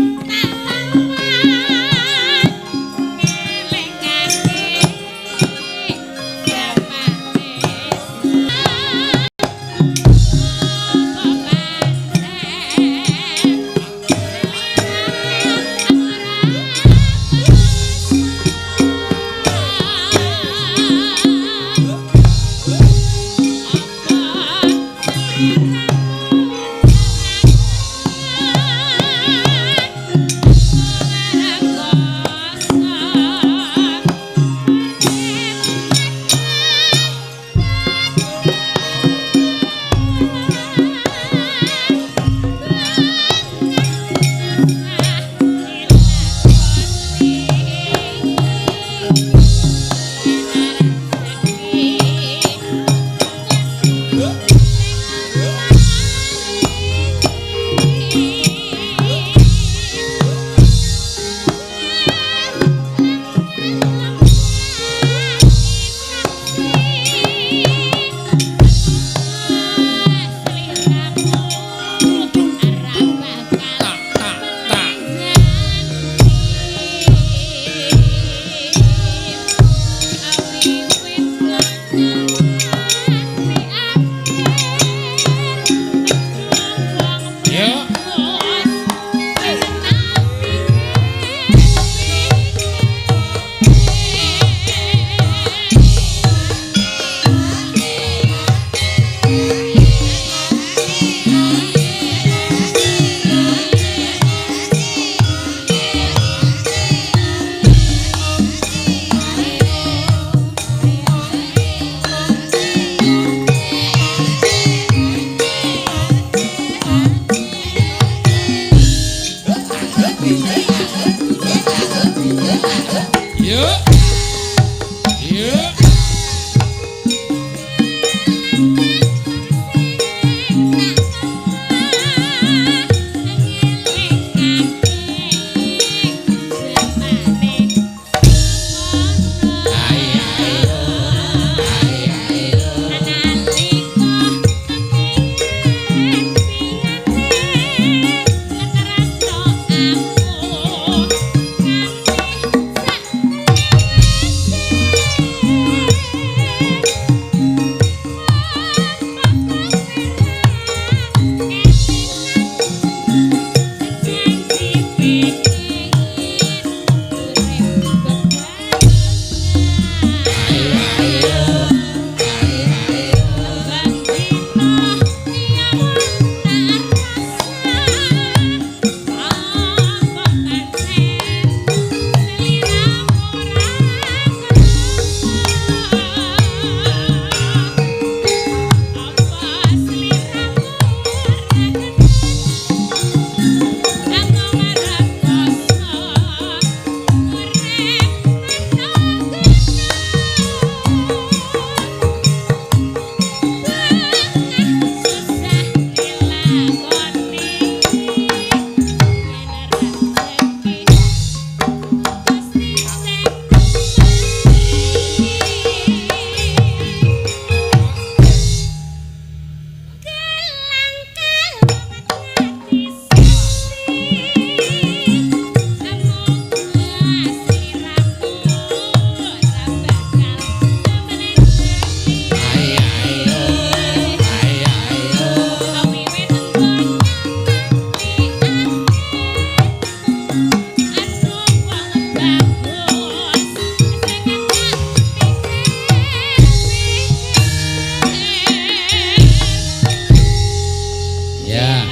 S4: Ya.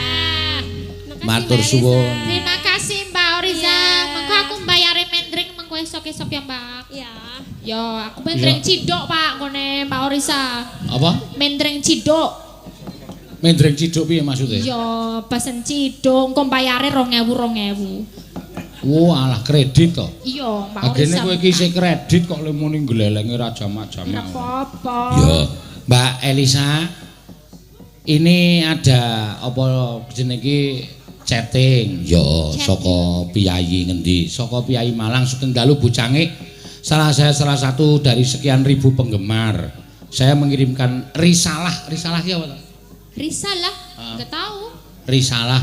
S4: Matur suwun.
S1: Terima kasih Mbak Oriza. Mengko aku mbayare mendring mengko esok-esok ya, Mbak.
S2: Ya.
S1: Yo, aku mendring cidok, Pak, ngene Mbak Oriza.
S3: Apa?
S1: Mendring cidok.
S3: Mendring ciduk piye maksudnya?
S1: Yo, pesen cidok engko mbayare 2000.
S3: Oh, alah kredit to.
S1: Iya, Mbak
S3: Agene
S1: Oriza.
S3: kowe iki isih kredit kok le muni glelenge ra jamak-jamak.
S1: Apa-apa.
S4: Ya.
S3: Mbak Elisa, ini ada apa jenenge chatting
S4: Ya, saka piyayi ngendi?
S3: saka Piyayi Malang Sugeng Dalu Bocangik. Salah satu dari sekian ribu penggemar. Saya mengirimkan risalah ki apa?
S1: Risalah, enggak tahu.
S3: Risalah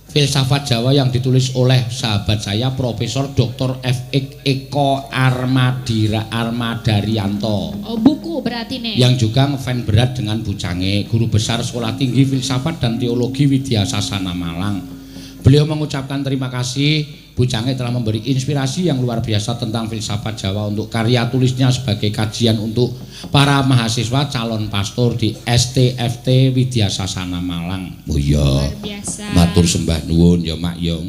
S3: filsafat Jawa yang ditulis oleh sahabat saya Profesor Dr. F.X. Eko Armadarianto
S1: Oh, buku berarti nih.
S3: yang juga ngefans berat dengan Bocangik, guru besar Sekolah Tinggi Filsafat dan Teologi Widya Sasana Malang. Beliau mengucapkan terima kasih Bocangik telah memberi inspirasi yang luar biasa tentang filsafat Jawa untuk karya tulisnya sebagai kajian untuk para mahasiswa calon pastor di STFT Widya Sasana Malang.
S4: Oh iya.
S1: Luar biasa.
S4: Matur sembah nuwun ya Mak ya.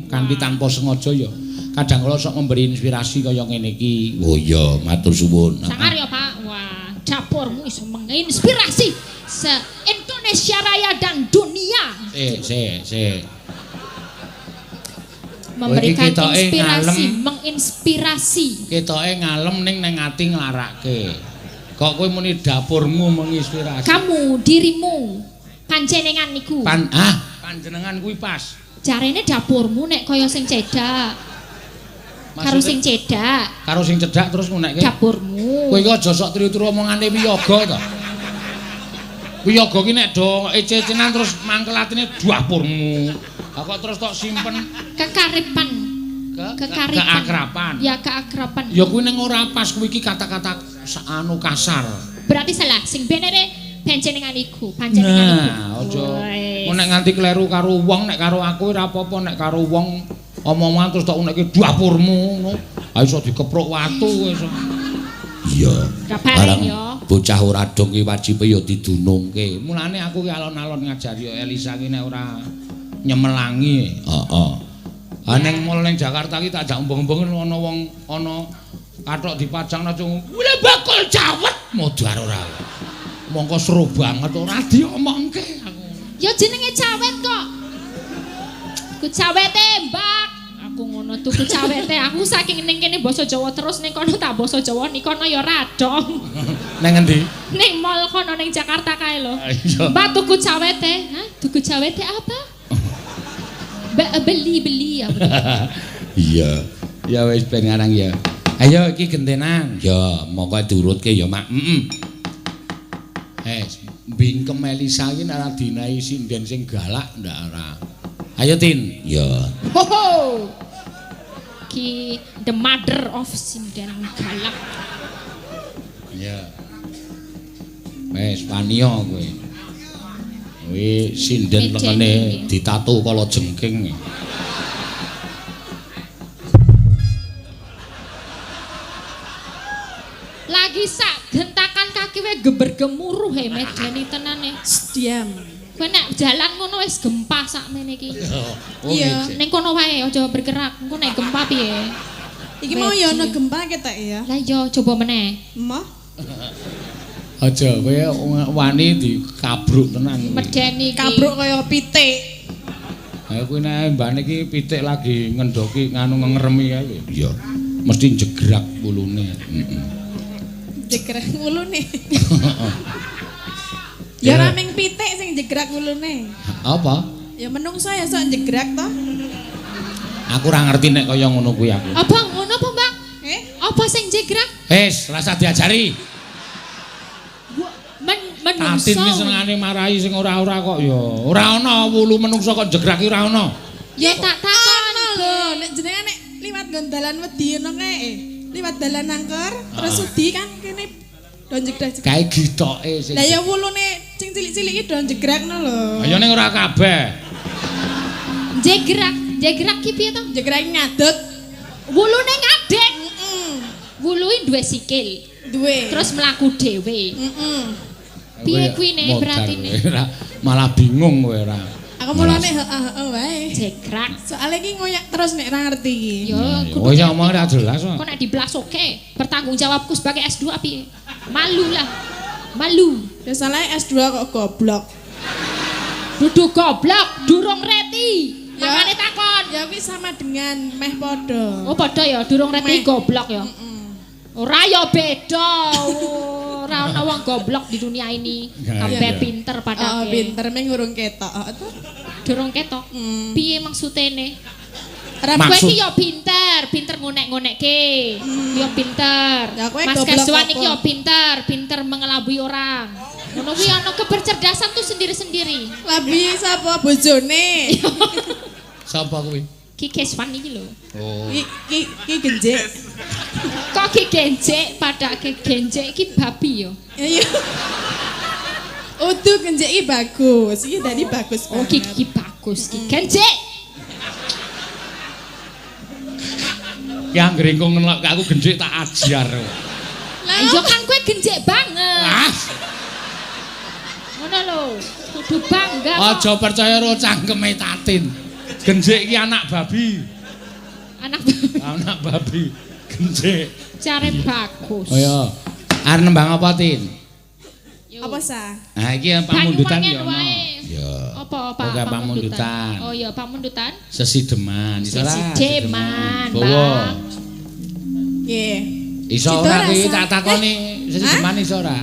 S3: Kanthi tanpa sengaja ya. Kadang kala sok memberi inspirasi kaya ngene iki.
S4: Oh iya, matur suwun.
S1: Sangar ya, Pak. Wah, dapurmu iso menginspirasi se-Indonesia Raya dan dunia. Memberikan
S3: ketoke
S1: inspirasi,
S3: ngalem.
S1: menginspirasi.
S3: Ketoke ngalem ning ati nglarake. Kok kowe muni dapurmu menginspirasi?
S1: Kamu, dirimu, panjenengan niku.
S3: Panjenengan kuwi pas.
S1: Jarene dapurmu nek kaya sing cedak. Karo sing cedak.
S3: Karo sing cedak terus ngunekke.
S1: Dapurmu.
S3: Kowe iki aja sok turu-turu omongane wiyaga to. Wiyaga ki nek do ece-ecenan terus mangkel atine dapurmu. Kok terus tok simpen
S1: Kekaripan.
S3: keakraban.
S1: Ya, keakraban.
S3: Ya kuwi ning ora pas kuwi iki kata-kata anu kasar.
S1: Berarti salah. Sing benere panjenengan iku, panjenengan iku.
S3: Nah, aja
S1: Wes.
S3: nek nganti kleru karo wong, nek karo aku ora apa-apa, nek karo wong omongan terus tok unekke dapurmu ngono. Ha iso dikepruk watu wis.
S4: Iya.
S1: Kabareng
S4: Barang
S1: ya.
S4: bocah ora dong ki wajibe ya didunungke.
S3: Mulane aku ki alon-alon ngajari Elisa ki nek ora nyemelangi.
S4: Heeh.
S3: Ha ning mall ning Jakarta ki tak jak umbeng-umbeng ana wong ana kathok dipajang aja wile bakul cawet modar ora. Mongko seru banget ora diomongke aku.
S1: Ya jenenge cawet kok. Ku cawete, Mbak. Aku ngono tuku cawete. Aku saking ning kene basa Jawa terus ning kono tak basa Jawa ning kono ya radong.
S3: Neng endi?
S1: Ning mall kono ning Jakarta kae lho.
S3: Iya.
S1: Mbak tuku cawete. Hah? Tuku cawete apa? Beli ya.
S4: Iya.
S3: Ya wis ben ngarang ya. Ayo iki gentenan.
S4: Ya, monggo diurutke ya Mak.
S3: Bingkem Elisa iki ora dinai sinden sing galak ndak ora. Ayo Tin.
S4: Ya.
S1: Ho ho. Ki the mother of sinden galak.
S3: Ya. Wes panio kowe. Kuwi sinden lengene ditatu kala jengking.
S1: Lagi sak gentakan kaki we geber gemuruh he medeni tenane.
S2: Diam.
S1: Kowe nek jalan ngono wis gempa sakmene iki.
S2: Iya.
S1: Ning kono wae aja bergerak. Engko nek gempa piye?
S2: Iki mau ya ana gempa ketek ya.
S1: Lah iya coba meneh.
S2: Emoh.
S3: Aja kowe wani dikabruk tenan.
S1: Medeni iki.
S2: Kabruk kaya pitik.
S3: Ha kuwi nek mbane iki pitik lagi ngendoki nganu ngeremi kae.
S4: Iya.
S3: Mesti jegrak wulune.
S2: Jegrak wulune. Ya ora ming pitik sing jegrak wulune.
S3: Apa?
S2: Ya menungso ya sok jegrak to.
S3: Aku ora ngerti nek kaya ngono kuwi aku.
S1: Apa ngono apa, Bang? Apa sing jegrak?
S3: Rasa diajari. Tatin
S1: Menungso.
S3: ki senengane marahi sing ora-ora kok ya. Ora ana wulu menungso kok jegrak ki ora ana.
S1: Ya tak takon
S2: Lho, nek jenengan nek liwat gondalan wedi ngono kae. Liwat dalan angker terus wedi kan kene do jegrak.
S3: Kae gitoke sing.
S2: Lah ya wulune sing cilik-cilik iki do jegrakno lho.
S3: Ya ning ora kabeh.
S1: Jegrak ki piye to?
S2: Jegrak ngadeg.
S1: Wulune ngadeg. Wului duwe sikil.
S2: Duwe.
S1: Terus mlaku dhewe. Piye kuwi nek berarti nek?
S3: Malah bingung kowe ora.
S2: Aku mulane heeh wae.
S1: Jekrak.
S2: Soale iki ngoyak terus nek ra ngerti iki.
S1: Yo,
S3: Oh ya omong ora jelas kok.
S1: kok nek diblasoke, bertanggung jawabku sebagai S2 piye? Malu lah. Malu.
S2: Ya salah S2 kok goblok.
S1: Duduk goblok, durung reti.
S2: Ya.
S1: Makane takon.
S2: Ya kuwi sama dengan meh padha.
S1: Oh padha ya, durung reti
S2: Meh.
S1: goblok ya. Ora ya beda. Ora ana wong goblok di dunia ini. Kabeh
S3: Iya.
S1: pinter
S2: Oh,
S1: padake.
S2: pinter meh ngurung ketok.
S1: Durung ketok. Piye maksudene?
S2: Ora
S1: Kowe
S3: Maksud-
S1: iki ya pinter ngonek-ngonekke. Ya pinter.
S2: Ya, kowe
S1: Mas
S2: goblok
S1: Keswan
S2: apa?
S1: iki ya pinter mengelabui orang. Ngono kuwi ana kebercerdasan tuh sendiri-sendiri.
S2: Labi sapa bojone?
S3: Sapa kuwi?
S1: Ki Keswan iki lho.
S3: Oh.
S2: Ki genjek.
S1: Kok ki genjek padake genjek iki babi ya.
S2: Iya. Udu genjek iki bagus. Iki tadi bagus
S1: Oh
S2: banget.
S1: ki bagus ki genjek.
S3: Ki anggere engko ngelok aku genjik tak ajar.
S1: Lah iya kan kowe genjek banget.
S3: Ah,
S1: Ngono lho. Kudu bangga kok.
S3: aja percaya karo cangkeme Tatin. Genjik iki anak babi.
S1: Anak
S3: Anak babi. Genjik.
S1: care bagus.
S3: Oh ya. Arep nembang apa, Tin?
S1: Yo.
S2: Apa sah?
S3: Nah, iki pamundutan
S1: Banyuwangen
S3: ya ono.
S1: wae.
S3: Ya.
S1: Apa
S3: Oke, pamundutan.
S1: Oh iya, pamundutan.
S3: Sesideman, iso ora?
S1: Sesideman,
S3: Bawa.
S1: Bang.
S2: Nggih.
S3: Iso
S2: Situ
S3: ora kuwi
S2: rasa.
S3: tak takoni sesideman iso ora?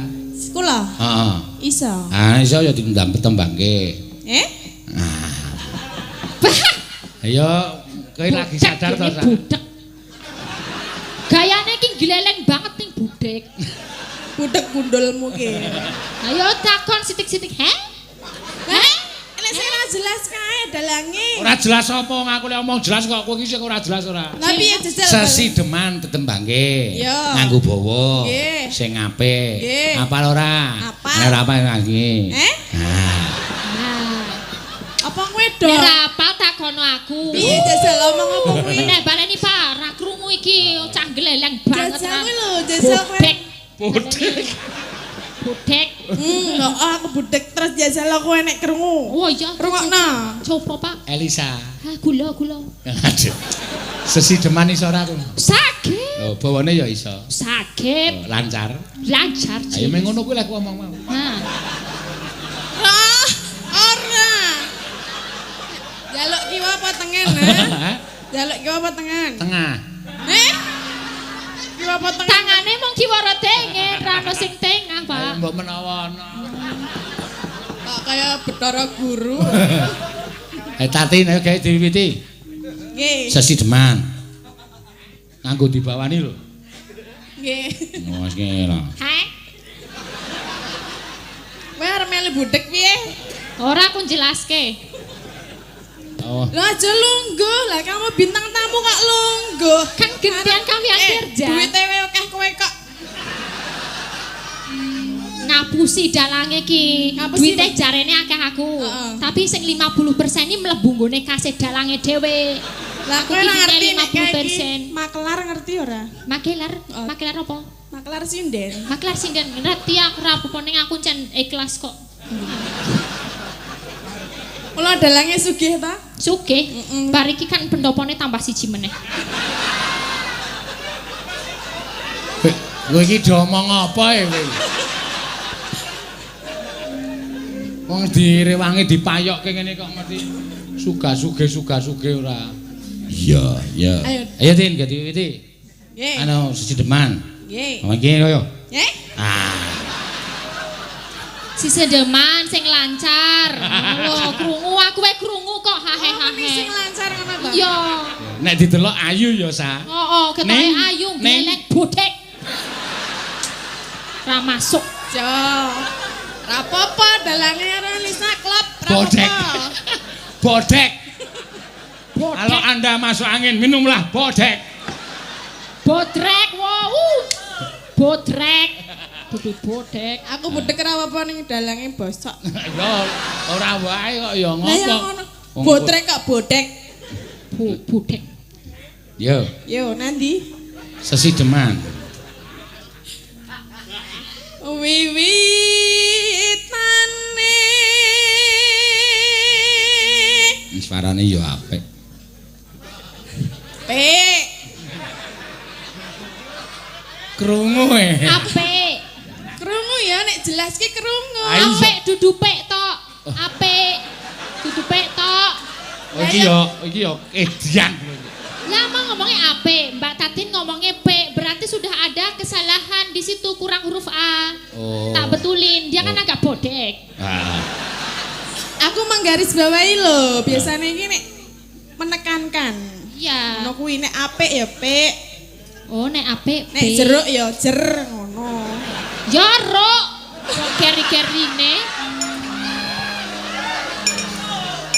S2: Kula
S3: Heeh.
S2: iso.
S3: Ah, iso ya ditembang tembangke. Ayo, kowe lagi sadar to, Sa?
S1: Budek. Gayane iki gleleng banget ning budek.
S2: Budek gundulmu ki.
S1: Ayo takon sitik-sitik, he?
S2: Heh, nek sing ora jelas kae dalange.
S3: Ora jelas apa aku lek omong jelas kok kowe iki sing ora jelas ora.
S2: Lah piye jejel?
S3: Sesideman tetembangke.
S2: Iya.
S3: Nganggo bawa.
S2: Nggih.
S3: Sing apik.
S2: Nggih.
S3: Apal ora?
S2: Apal.
S3: Nek ora apal lagi. Nah.
S1: Nah,
S2: Apa kowe do?
S1: nek ra apal takono aku.
S2: Piye jejel omong apa kuwi?
S1: Nek baleni Pak, ra krungu iki cah gleleng banget.
S2: Jejel
S1: Ra.
S2: kuwi lho, jejel kowe.
S1: Budek,
S3: Budek.
S1: budek.
S2: Kok aku budek terus jejel kowe nek krungu.
S1: Oh iya.
S2: Rungokno.
S1: Coba Pak.
S3: Elisa.
S1: Ha gula.
S3: Aduh. Sesideman iso ora aku?
S1: Sakit.
S3: Oh, bawane ya iso.
S1: Sakit.
S3: Oh, lancar.
S1: Lancar.
S3: Ayo meng ngono kuwi lek aku omong mau.
S1: Nah,
S2: Ah, ora. Jaluk kiwa apa tengen, ha?
S3: Hah?
S2: Jaluk kiwa apa tengen?
S3: Tengah.
S2: Kiwa apa tengen?
S1: tangane mung kiwara tengen, ra ono sing tengah, Pak.
S3: Mbok menawa ana.
S2: Kok kaya Bathara Guru.
S3: Tatin ayo gawe diwiwiti.
S2: Nggih.
S3: Sesideman. Nganggo dibawani lho.
S2: Nggih.
S3: Oh, wis kira.
S1: Heh.
S2: Kowe arep melu budek piye?
S1: Ora aku jelaske.
S3: Oh.
S2: Lah aja lungguh, lah kamu bintang tamu kok lungguh.
S1: Kan gantian kami yang kerja.
S2: Duite wae akeh kowe kok.
S1: Ngapusi dalange ki.
S2: Ngapusi,
S1: Duite jarene akeh aku.
S2: Heeh.
S1: Tapi sing 50% ini mlebu nggone kasih dalange dhewe.
S2: Lah kowe
S1: Iki
S2: ora ngerti
S1: punya
S2: nek kayak
S1: 50%.
S2: makelar ngerti ora?
S1: Makelar,
S2: Oh.
S1: makelar apa?
S2: Makelar sinden.
S1: Makelar sinden ngerti aku ra apa ning aku cen ikhlas kok.
S2: Kula dalange sugih ta?
S1: Sugih. Bar iki kan pendopone tambah siji meneh.
S3: Kowe iki diomong apa ya kowe? Wong direwangi dipayokke ngene kok mesti suga-suge ora.
S4: Iya, iya.
S2: Ayo.
S3: Ayo Tin, ganti wiwiti.
S2: Nggih.
S3: Anu sesideman.
S2: Nggih.
S3: Ngomong iki yo.
S2: Nggih.
S3: Ah.
S1: Si sedeman sing lancar. Lho, krungu aku wae krungu kok
S2: Oh, ini sing
S1: hahe-hahe.
S2: lancar ngono ta?
S1: Iya.
S3: Nek didelok ayu ya, Sa.
S1: Oh, ketoke
S3: Neng,
S1: ayu
S3: neng.
S1: gleleng bodek. Ra masuk.
S2: Jo. Rapopo dalange ora Lisa klub.
S3: Bodek. Bodek.
S1: Bodek.
S3: Kalau Anda masuk angin, minumlah bodek.
S1: Bodrek. Wow. Bodrek. Dudu bodek.
S2: Aku budek ora apa ning dalange bosok.
S3: Ya ora wae kok ya
S2: Lah ya
S3: ngopo.
S2: ngono. Bodrek kok bodek.
S1: Bodek.
S3: Yo,
S2: Yo nanti.
S3: sesideman.
S2: Wiwitane
S4: suarane ya apik.
S2: Pek.
S3: Krungu
S1: Apik.
S2: Krungu ya nek jelas ki krungu.
S1: Apik dudu pek tok. Apik. Dudu pek tok.
S3: Iki ya edian.
S1: Lah mau ngomongnya apik, Mbak Tatin ngomongnya P, berarti sudah ada kesalahan di situ kurang huruf A.
S4: Oh.
S1: Tak betulin, dia kan agak bodek.
S4: Ah.
S2: Aku menggarisbawahi lho, biasanya iki nek menekankan.
S1: Iya.
S2: Ngono kuwi nek apik ya pek,
S1: Oh, nek apik
S2: nek
S1: P.
S2: jeruk ya jer ngono.
S1: Jorok. Kok keri-kerine.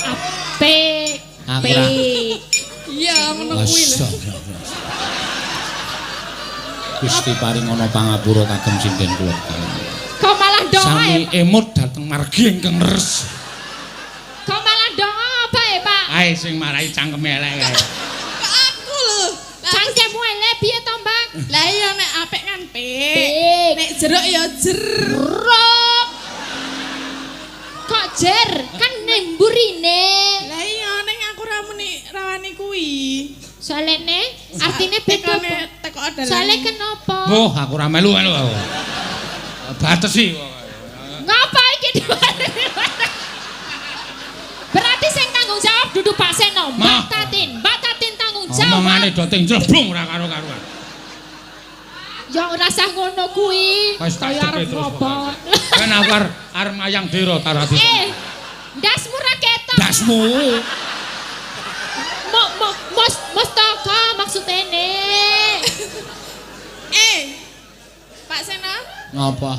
S1: Apik.
S4: Aku
S1: P.
S4: ra-
S2: Iya ngono kuwi lho.
S4: Gusti paring ana pangapura kagem sinden kula.
S1: Kok malah doa
S3: Sami
S1: ya?
S3: emut dateng margi ingkang leres.
S1: Kok malah doa apa ya, Pak?
S3: Ae sing marai cangkeme elek kae.
S2: Kok aku lho.
S1: Cangkemmu elek piye to, Mbak?
S2: Lah iya nek apik kan pek.
S1: Pik.
S2: Nek jeruk ya jer.
S1: Rok. Kok jer? Kan nemburine.
S2: Lah iya nek aku rawani kuwi.
S1: Soalnya artinya beda apa?
S2: Teko adalah.
S1: Soalnya kenapa?
S3: Boh, aku ora melu aku. Batesi.
S1: Ngapa iki? Berarti sing tanggung jawab dudu Pak Seno, Mbak
S3: Mah.
S1: Tatin. Mbak Tatin tanggung jawab.
S3: Omongane do ting jlebung ora karo-karuan.
S1: Ya ora usah ngono kuwi.
S3: Wis tak
S1: Kaya arep
S3: cepet terus.
S1: ngopo.
S3: Kan aku arep mayang dera tarati.
S1: Ndasmu ra ketok.
S3: Dasmu.
S1: Mustaka maksudnya
S2: Pak Sena,
S3: Ngapa?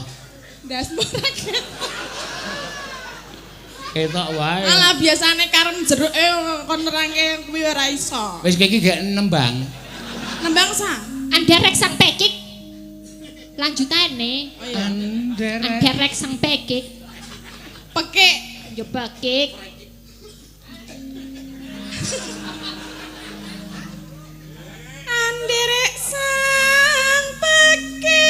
S2: ndasmu ra ketok.
S3: Ketok wae.
S2: Malah biasane karem jeruke kon nerangke kuwi ora iso.
S3: Wis iki gak nembang.
S2: Nembang sa.
S1: Anderek sang pekik. Lanjutane.
S2: Oh iya.
S1: Anderek sang pekik.
S2: Pekik.
S1: Yo pekik.
S2: Anderek sang pekik.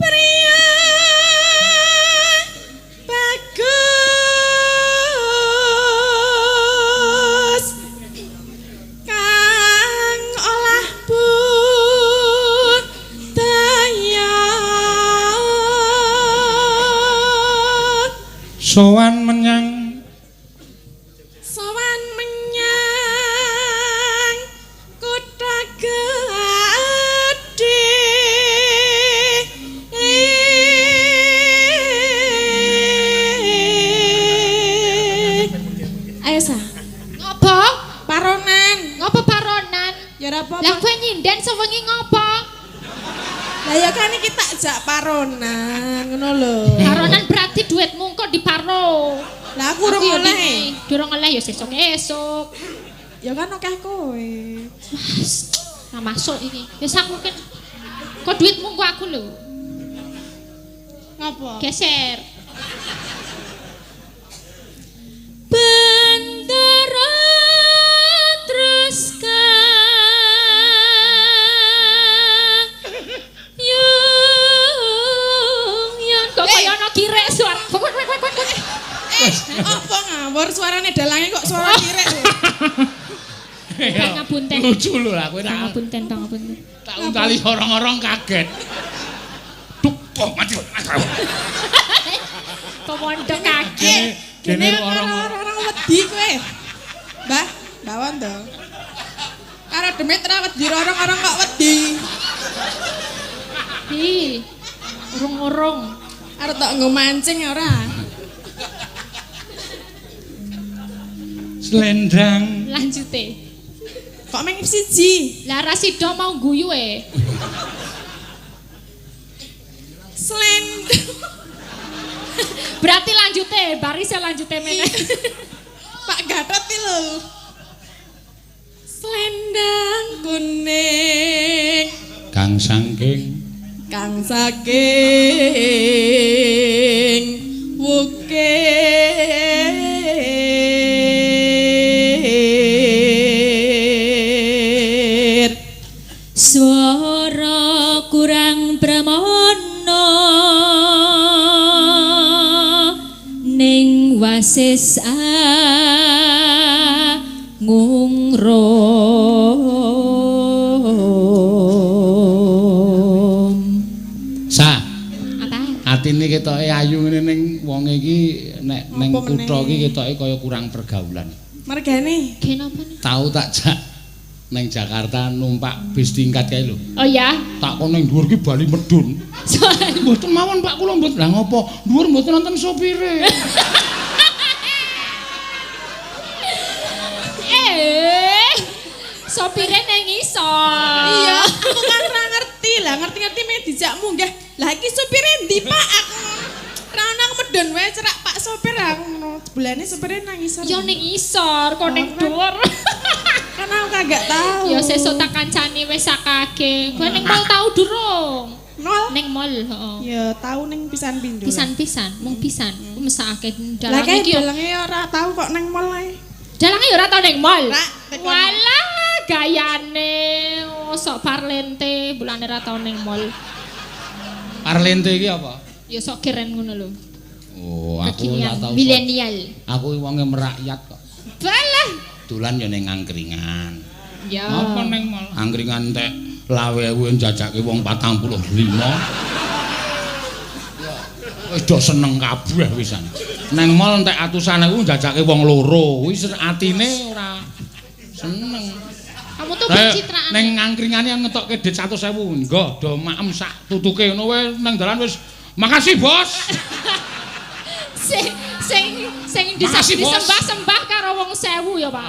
S2: Pria bagus kang olah budaya
S3: Sowan menyang
S2: sowan menyang kutha gedhe. Ayo sa,
S1: Ngopo?
S2: paronan.
S1: Ngopo paronan?
S2: Ya ora apa-apa.
S1: Lah kowe nyinden sewengi ngopo?
S2: Lah ya kan iki tak jak paronan ngono lho.
S1: Paronan berarti duitmu kok diparo.
S2: Lah aku urung
S1: ya
S2: oleh.
S1: dini. Durung oleh ya esuk-esuk.
S2: Ya kan akeh kowe.
S1: Nah masuk iki. Wis aku kan kok duitmu kok aku lho.
S2: Ngapa?
S1: Geser. Bendera teruskan yung kok kaya ana kirek suara.
S2: Apa ngawur suarane dalange kok suara kirek lho.
S1: Pangapunten.
S3: lucu lho lah kowe tak
S1: Pangapunten, pangapunten.
S3: tak untali orang-orang kaget. Duh, mati.
S1: Komando kaget.
S3: Kene
S2: orang wedi kowe. Mbah, bawon to. Karo demit ra wedi orang-orang kok wedi.
S1: Ih, urung-urung.
S2: Arep tok nggo mancing ora?
S3: Slendang.
S1: Lanjute.
S2: Kok meng siji?
S1: Lah Rasido mau guyu
S2: Slendang.
S1: Berarti lanjute, baris lanjute meneh.
S2: Pak Gatot iki lho. Slendang kuning
S3: Kang Sangking.
S2: kang saking wukir
S1: Suara kurang pramono sesa ngungrum.
S3: Sa,
S1: Apa?
S3: atine ketoke ayu ngene ning wong iki nek ning
S2: Apa
S3: kutha
S2: meneh?
S3: iki ketoke kaya kurang pergaulan.
S2: Mergane.
S1: Kenapa nih?
S3: Tahu tak jak ning Jakarta numpak bis tingkat kae lho.
S1: Oh ya?
S3: Tak kon ning dhuwur ki bali medun. Mboten mawon Pak kula mboten. Lah ngopo? Dhuwur mboten nonton sopire.
S1: Sopire nang isor.
S2: Iya, aku kan ora ngerti lah, ngerti-ngerti me dijak munggah. Lah iki supire ndi, Pak? Aku ora nang medun wae cerak Pak sopir aku ngono. Sebelane supire nang isor.
S1: Yo ning isor, kok ning dhuwur.
S2: Kan aku kagak tahu.
S1: Ya sesuk tak kancani wis sakake. Kowe ning mall tau durung?
S2: Nol.
S1: Ning mall, heeh.
S2: Ya tahu ning pisan pindho.
S1: Pisan-pisan, mung pisan. Mesake
S2: Lah
S1: dalang
S2: kae
S1: iki yo.
S2: dalange ora tahu kok nang mall ae.
S1: Dalange yo ora tau ning mall.
S2: Ra, tekan.
S1: Walah gayane sok parlente bulane ora tau ning mall.
S3: Parlente iki apa?
S1: Ya sok keren ngono lho.
S3: Oh, aku ora
S1: Kekinian
S3: tau.
S1: milenial.
S3: Aku wonge merakyat kok.
S1: Balah.
S3: Dolan yo ning angkringan.
S1: Ya.
S3: Apa ning mall? Angkringan entek lawe kuwi njajake wong 45. Wis do seneng kabeh wisan. Neng mall entek atusan aku njajake wong loro. Kuwi atine ora seneng.
S1: Kamu tuh pencitraan.
S3: Neng angkringane ngetokke dit 100.000. Nggo do maem sak tutuke ngono wae nang dalan wis makasih bos.
S1: Sing
S3: Makasih, Bos.
S1: disembah-sembah karo wong 1000 ya, Pak.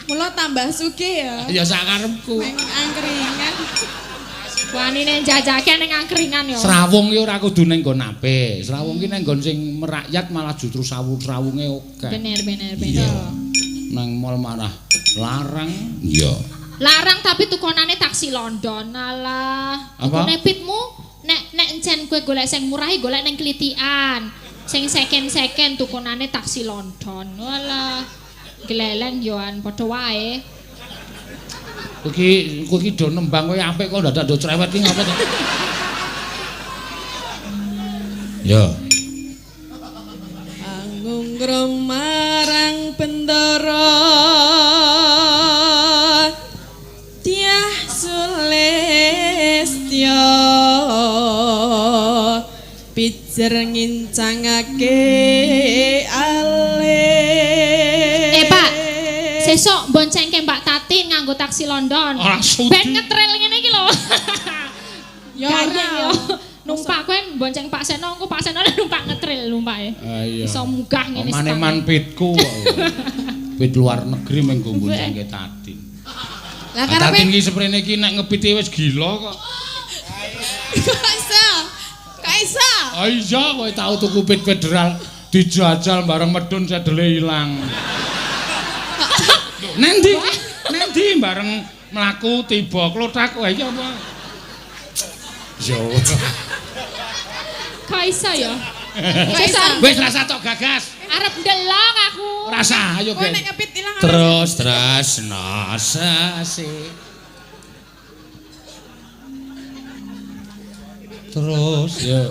S2: Mula tambah sugih ya.
S3: Ya sakarepku.
S2: Nang angkringan.
S1: Wanine jajake ning angkringan ya.
S3: Srawung ki ora kudu ning nggon apik. Srawung ki ning nggon sing merakyat malah justru srawunge oke.
S1: Bener.
S3: Iya. Nang mall marah larang. Iya.
S1: Larang tapi tukonane taksi London. Alah.
S3: Apa?
S1: Tukune pitmu nek encen kowe golek sing murah golek ning Klitian. Sing second tukonane taksi London. Walah. Gleleng yoan padha wae.
S3: Kowe iki do nembang kowe apik kok dadak do cerewet iki ngapa to? Ya.
S2: Angungrum marang bendara Dyah Sulistya pijer ngincangake alih.
S1: Pak, sesuk boncengke Mbak Tati nganggo taksi London.
S3: Ora sudi.
S1: Ben ngetril ngene iki lho.
S2: Ya
S1: Gayeng
S2: ora.
S1: yo. Numpak kowe bonceng Pak Seno, engko Pak Seno numpak ngetril numpake.
S3: Ah iya.
S1: Iso munggah ngene
S3: Maneman pitku kok. Pit luar negeri menggo boncengke Tati.
S2: Lah
S3: Tati
S2: karepe
S3: iki seprene iki nek ngepiti wis gila kok.
S2: Kaisa. Kaisa.
S3: Ah iya kowe tau tuku pit federal dijajal bareng medun sedele ilang. Nendi? Nendi bareng mlaku tiba klothak wae iki apa? Yo.
S1: Kaisa ya.
S2: Kaisa.
S3: Wis rasa tok gagas.
S1: Arep ndelok aku.
S3: Rasa ayo
S2: Kowe
S3: gen.
S2: nek ngepit ilang
S3: Terus nasa Terus yo.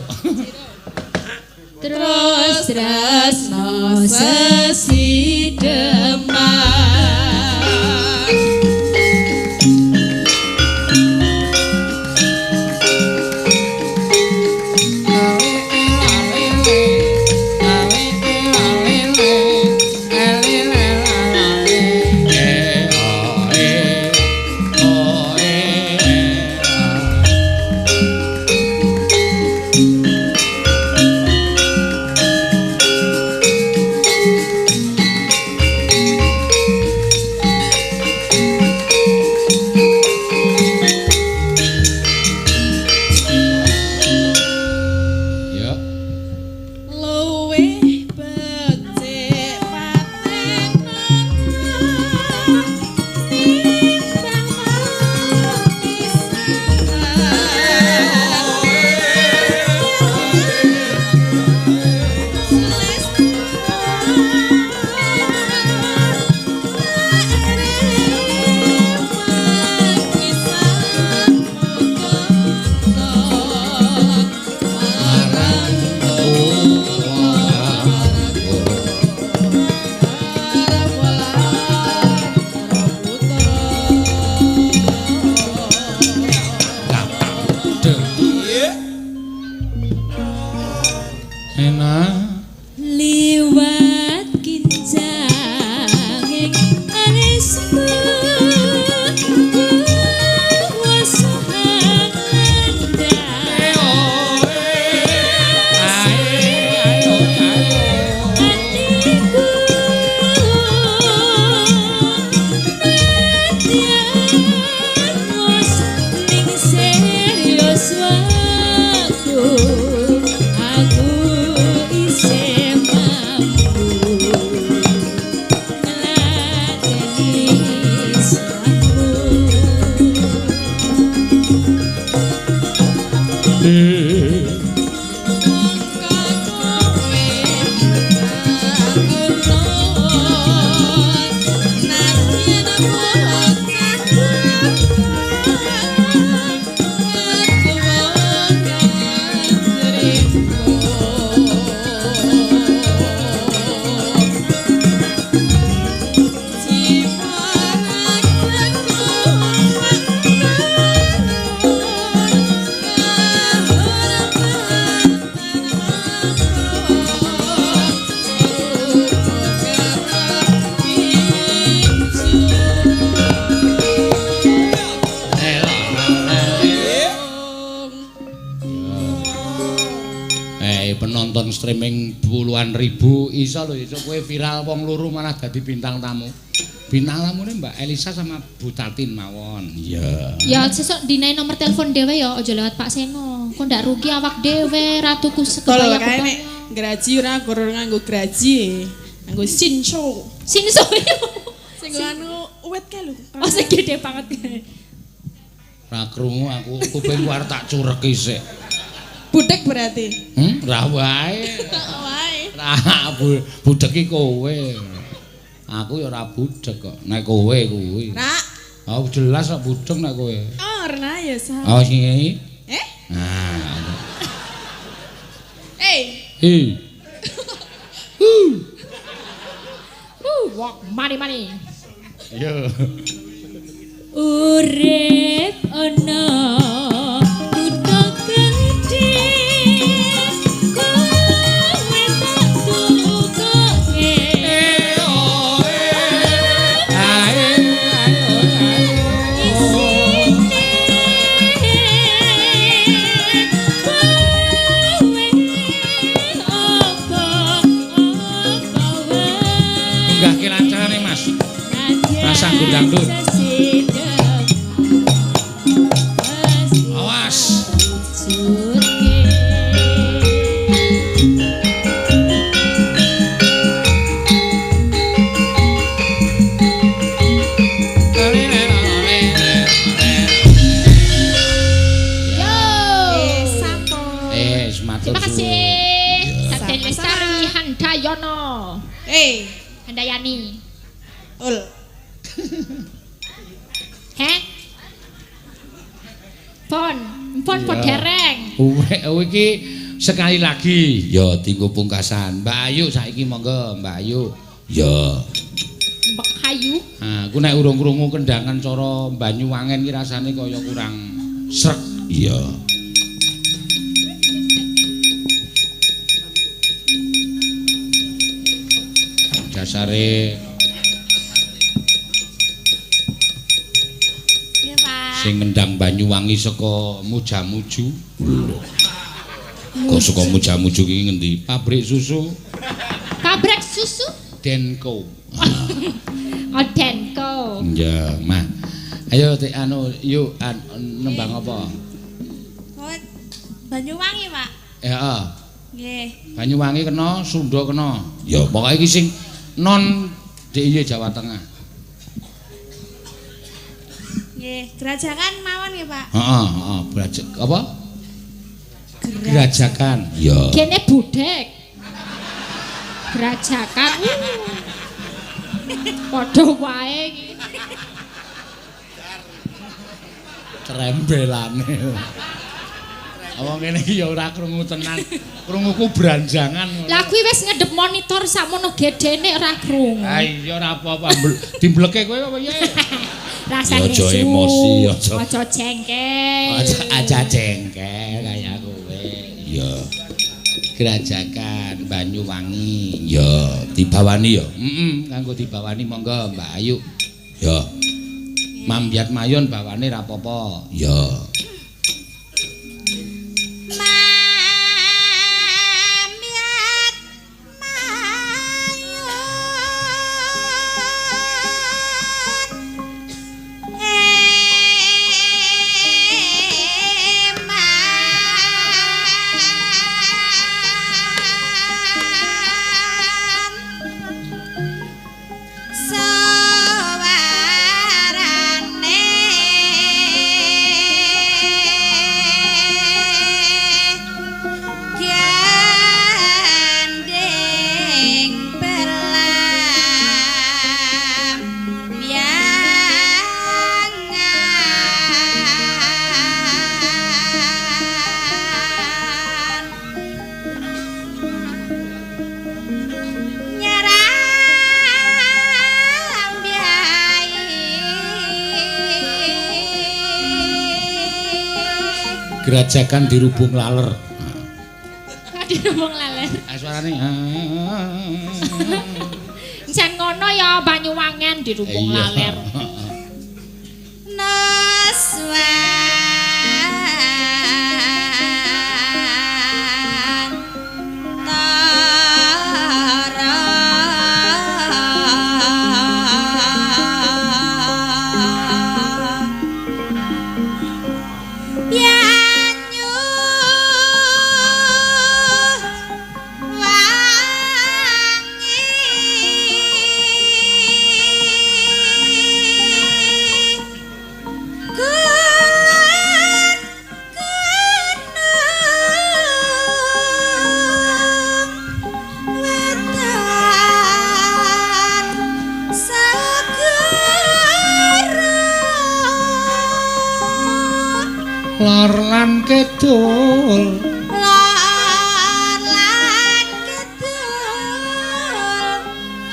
S1: Terus
S2: no sesi demam.
S3: Enak.
S1: Liwat kinjanging alismu
S3: penonton streaming puluhan ribu iso lho iso kowe viral wong loro malah dadi bintang tamu. Bintang tamune Mbak Elisa sama Bu Tatin mawon. Iya.
S1: Ya sesuk dinae nomor telepon dhewe ya aja lewat Pak Seno. Kok ndak rugi awak dhewe ratuku sekebaya.
S2: Kalau kae nek graji ora guru nganggo graji, nganggo sinso.
S1: Sinso.
S2: Sing anu uwet kae lho.
S1: Oh sing gede banget kae.
S3: Ra krungu aku kuping war tak curek isik.
S2: Budek berarti.
S3: Ra wae.
S2: Wae.
S3: Ra budek iki kowe. Aku ya ora budek kok. Nek kowe kuwi.
S2: Nak.
S3: Oh jelas kok budek nek kowe.
S2: Oh, ora ya, Sa.
S3: Oh sing iki.
S2: Nah.
S1: Walk mari.
S3: Yo.
S1: Urip ana kutha gedhe kowe tak tukoke
S3: Enggak kilancane Mas. Rasa dangdut. Awas.
S1: Terima kasih. Saden Lestari Handayono. Handayani.
S2: Ul.
S1: Heh? Pon dereng.
S3: Kowe iki sekali lagi ya tinggu pungkasan. Mbak Ayu saiki monggo Mbak Ayu. Ya.
S1: Mbak Ayu.
S3: Nah, aku nek urung krungu kendangan cara Banyuwangen ki rasane kaya kurang srek. Iya. Dasare sing ngendang Banyuwangi saka Mujamuju. Kok saka Mujamuju ki ngendi? Pabrik susu.
S1: Pabrik susu?
S3: Denko.
S1: Oh, Denko.
S3: Ya, Mah. Ayo anu yuk nembang apa?
S5: Banyuwangi, Pak.
S3: Heeh.
S5: Nggih.
S3: Banyuwangi kena, Sunda kena. Ya, pokoke iki sing non DIY Jawa Tengah.
S5: Nggih, Gerajakan mawon nggih, Pak.
S3: Heeh, apa? Gerajakan. Ya.
S1: Kene budek. Gerajakan. Padha wae iki.
S3: Trembelane. Wong ngene iki ya ora krungu tenan. Krunguku branjangan.
S1: Lah kuwi wis ngedep monitor sakmono gedene ora krungu.
S3: Ha iya ora apa-apa. Dimbleke kowe apa piye?
S1: Rasane
S3: aja emosi,
S1: aja jengkel.
S3: Aja jengkel kaya kowe. Iya.
S4: Grajakan Banyuwangi. Ya, dibawani ya. Kanggo dibawani monggo Mbak Ayu. Ya. Mambyat mayon bawane ra apa-apa. Ya. Grajakan dirubung laler.
S1: Dirubung laler.
S4: Suarane.
S1: Jan ngono ya Banyuwangen dirubung laler.
S3: Lor lan kidul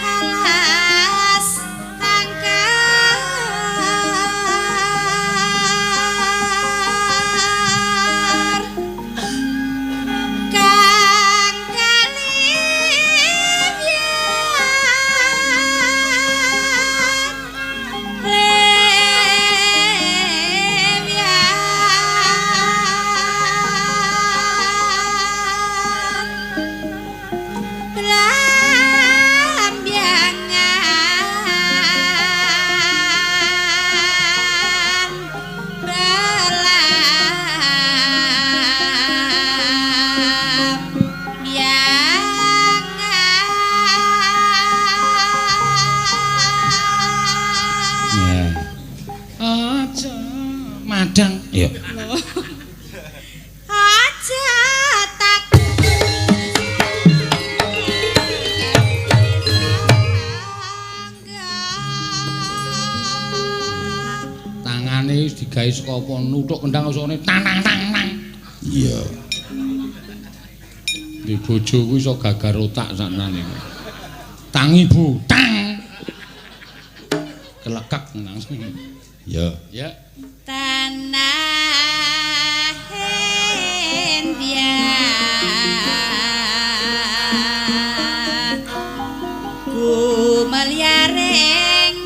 S5: alas angkar kang
S4: Madang. Ya.
S5: aja tak
S3: tangane wis digawe saka apa nuthuk kendang usone tanang nang.
S4: Iya.
S3: Di bojo kuwi iso gagar otak saknane. Tangi Bu, tang. Kelekek nang.
S4: Ya.
S3: Ya.
S5: tanah India ku meliaring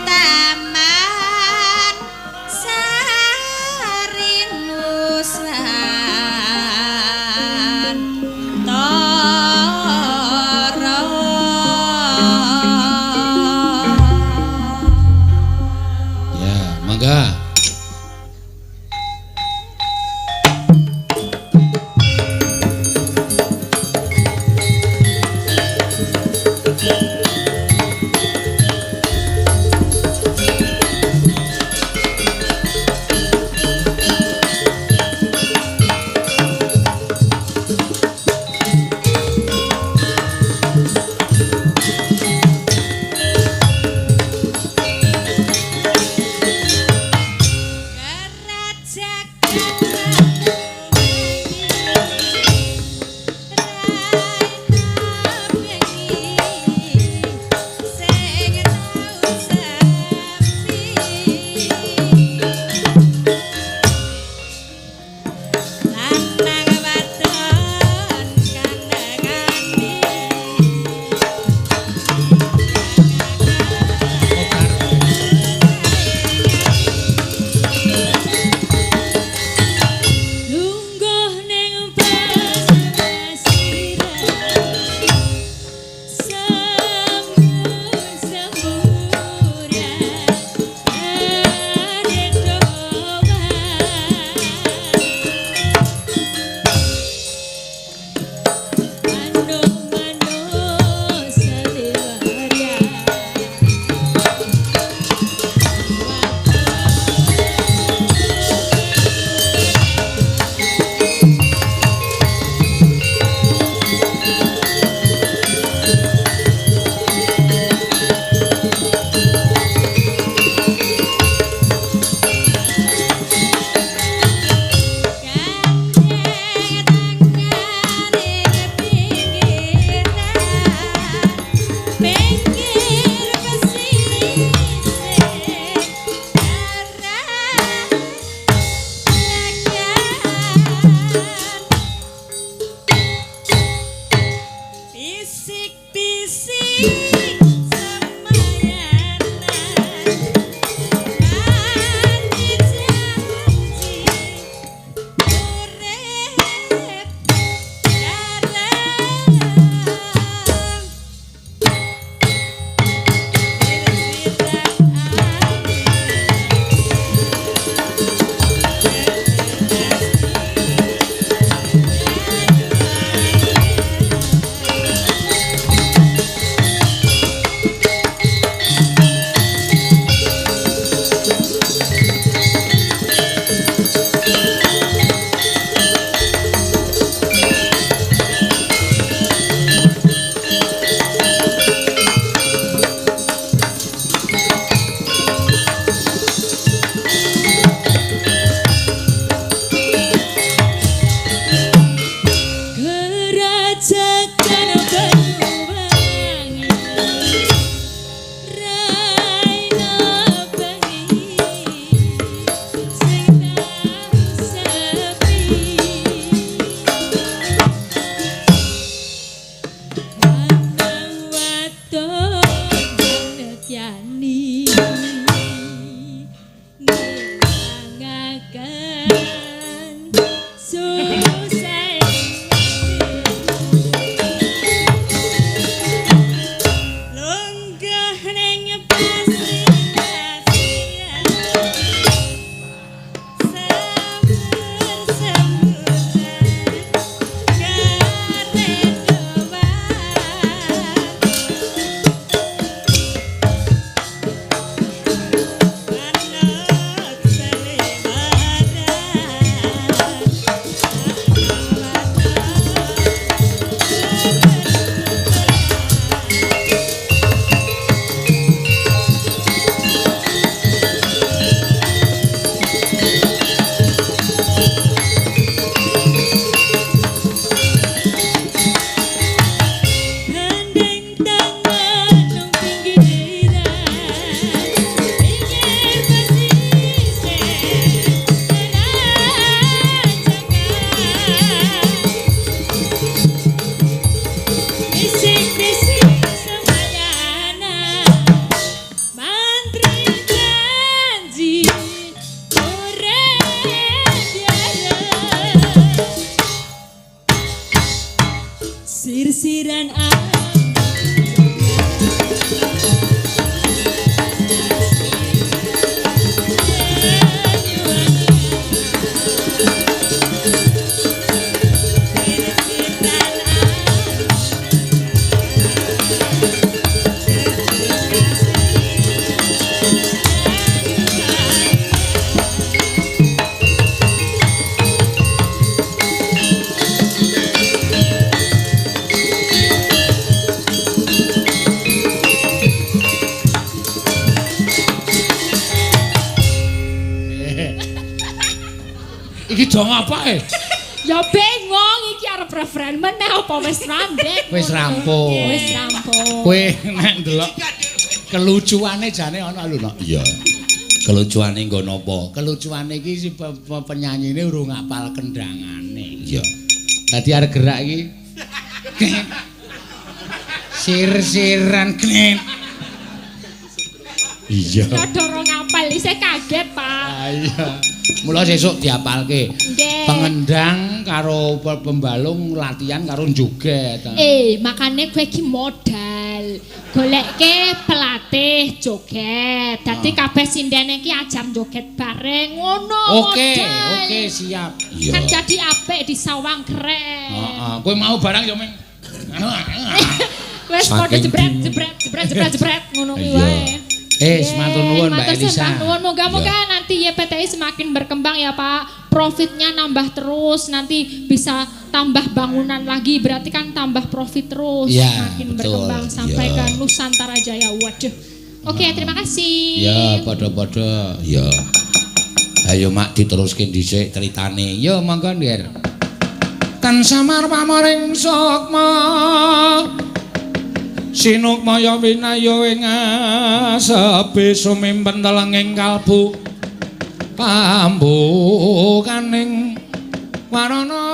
S5: taman Sarinusan Toro Sirsiran
S3: Iki dong apa
S1: Ya bingung iki arep referen meneh apa wis randek.
S3: Wis rampung.
S1: Wis rampung.
S3: Kowe nek ndelok kelucuane jane ana lho nok.
S4: Iya. Kelucuane nggo napa?
S3: Kelucuane iki si penyanyine urung ngapal kendangane.
S4: Iya.
S3: Dadi arep gerak iki. Sir-siran knen.
S4: Iya.
S1: Kadoro ngapal isih kaget, Pak.
S3: Iya. Mula sesuk diapalke.
S1: Nggih.
S3: Pengendang karo pembalung latihan karo joget.
S1: Makane kowe iki modal. Golekke pelatih joget. Dadi kabeh sindene iki ajar joget bareng ngono.
S3: Oke,
S1: modal.
S3: oke, siap.
S4: Iya.
S1: Kan dadi apik di sawang keren.
S3: Heeh, kowe mau barang ya ming.
S1: Wes padha
S4: Saking
S1: jebret ngono kuwi
S4: Iya.
S1: wae.
S3: Matur nuwun Mbak Elisa.
S1: Matur nuwun, moga-moga nanti YPTI semakin berkembang ya Pak. Profitnya nambah terus, nanti bisa tambah bangunan lagi, berarti kan tambah profit terus.
S4: Ya,
S1: Semakin
S4: betul.
S1: berkembang sampai
S4: Ya.
S1: ke Nusantara Jaya. Waduh. Oke, terima kasih.
S4: Ya, padha-padha. Ya. Ayo Mak diteruske dhisik critane. Ya, monggo Nggih.
S3: Tan samar pamoring sukma sinukmaya winayo ing asepe sumimpen telenging kalbu pambukaning warana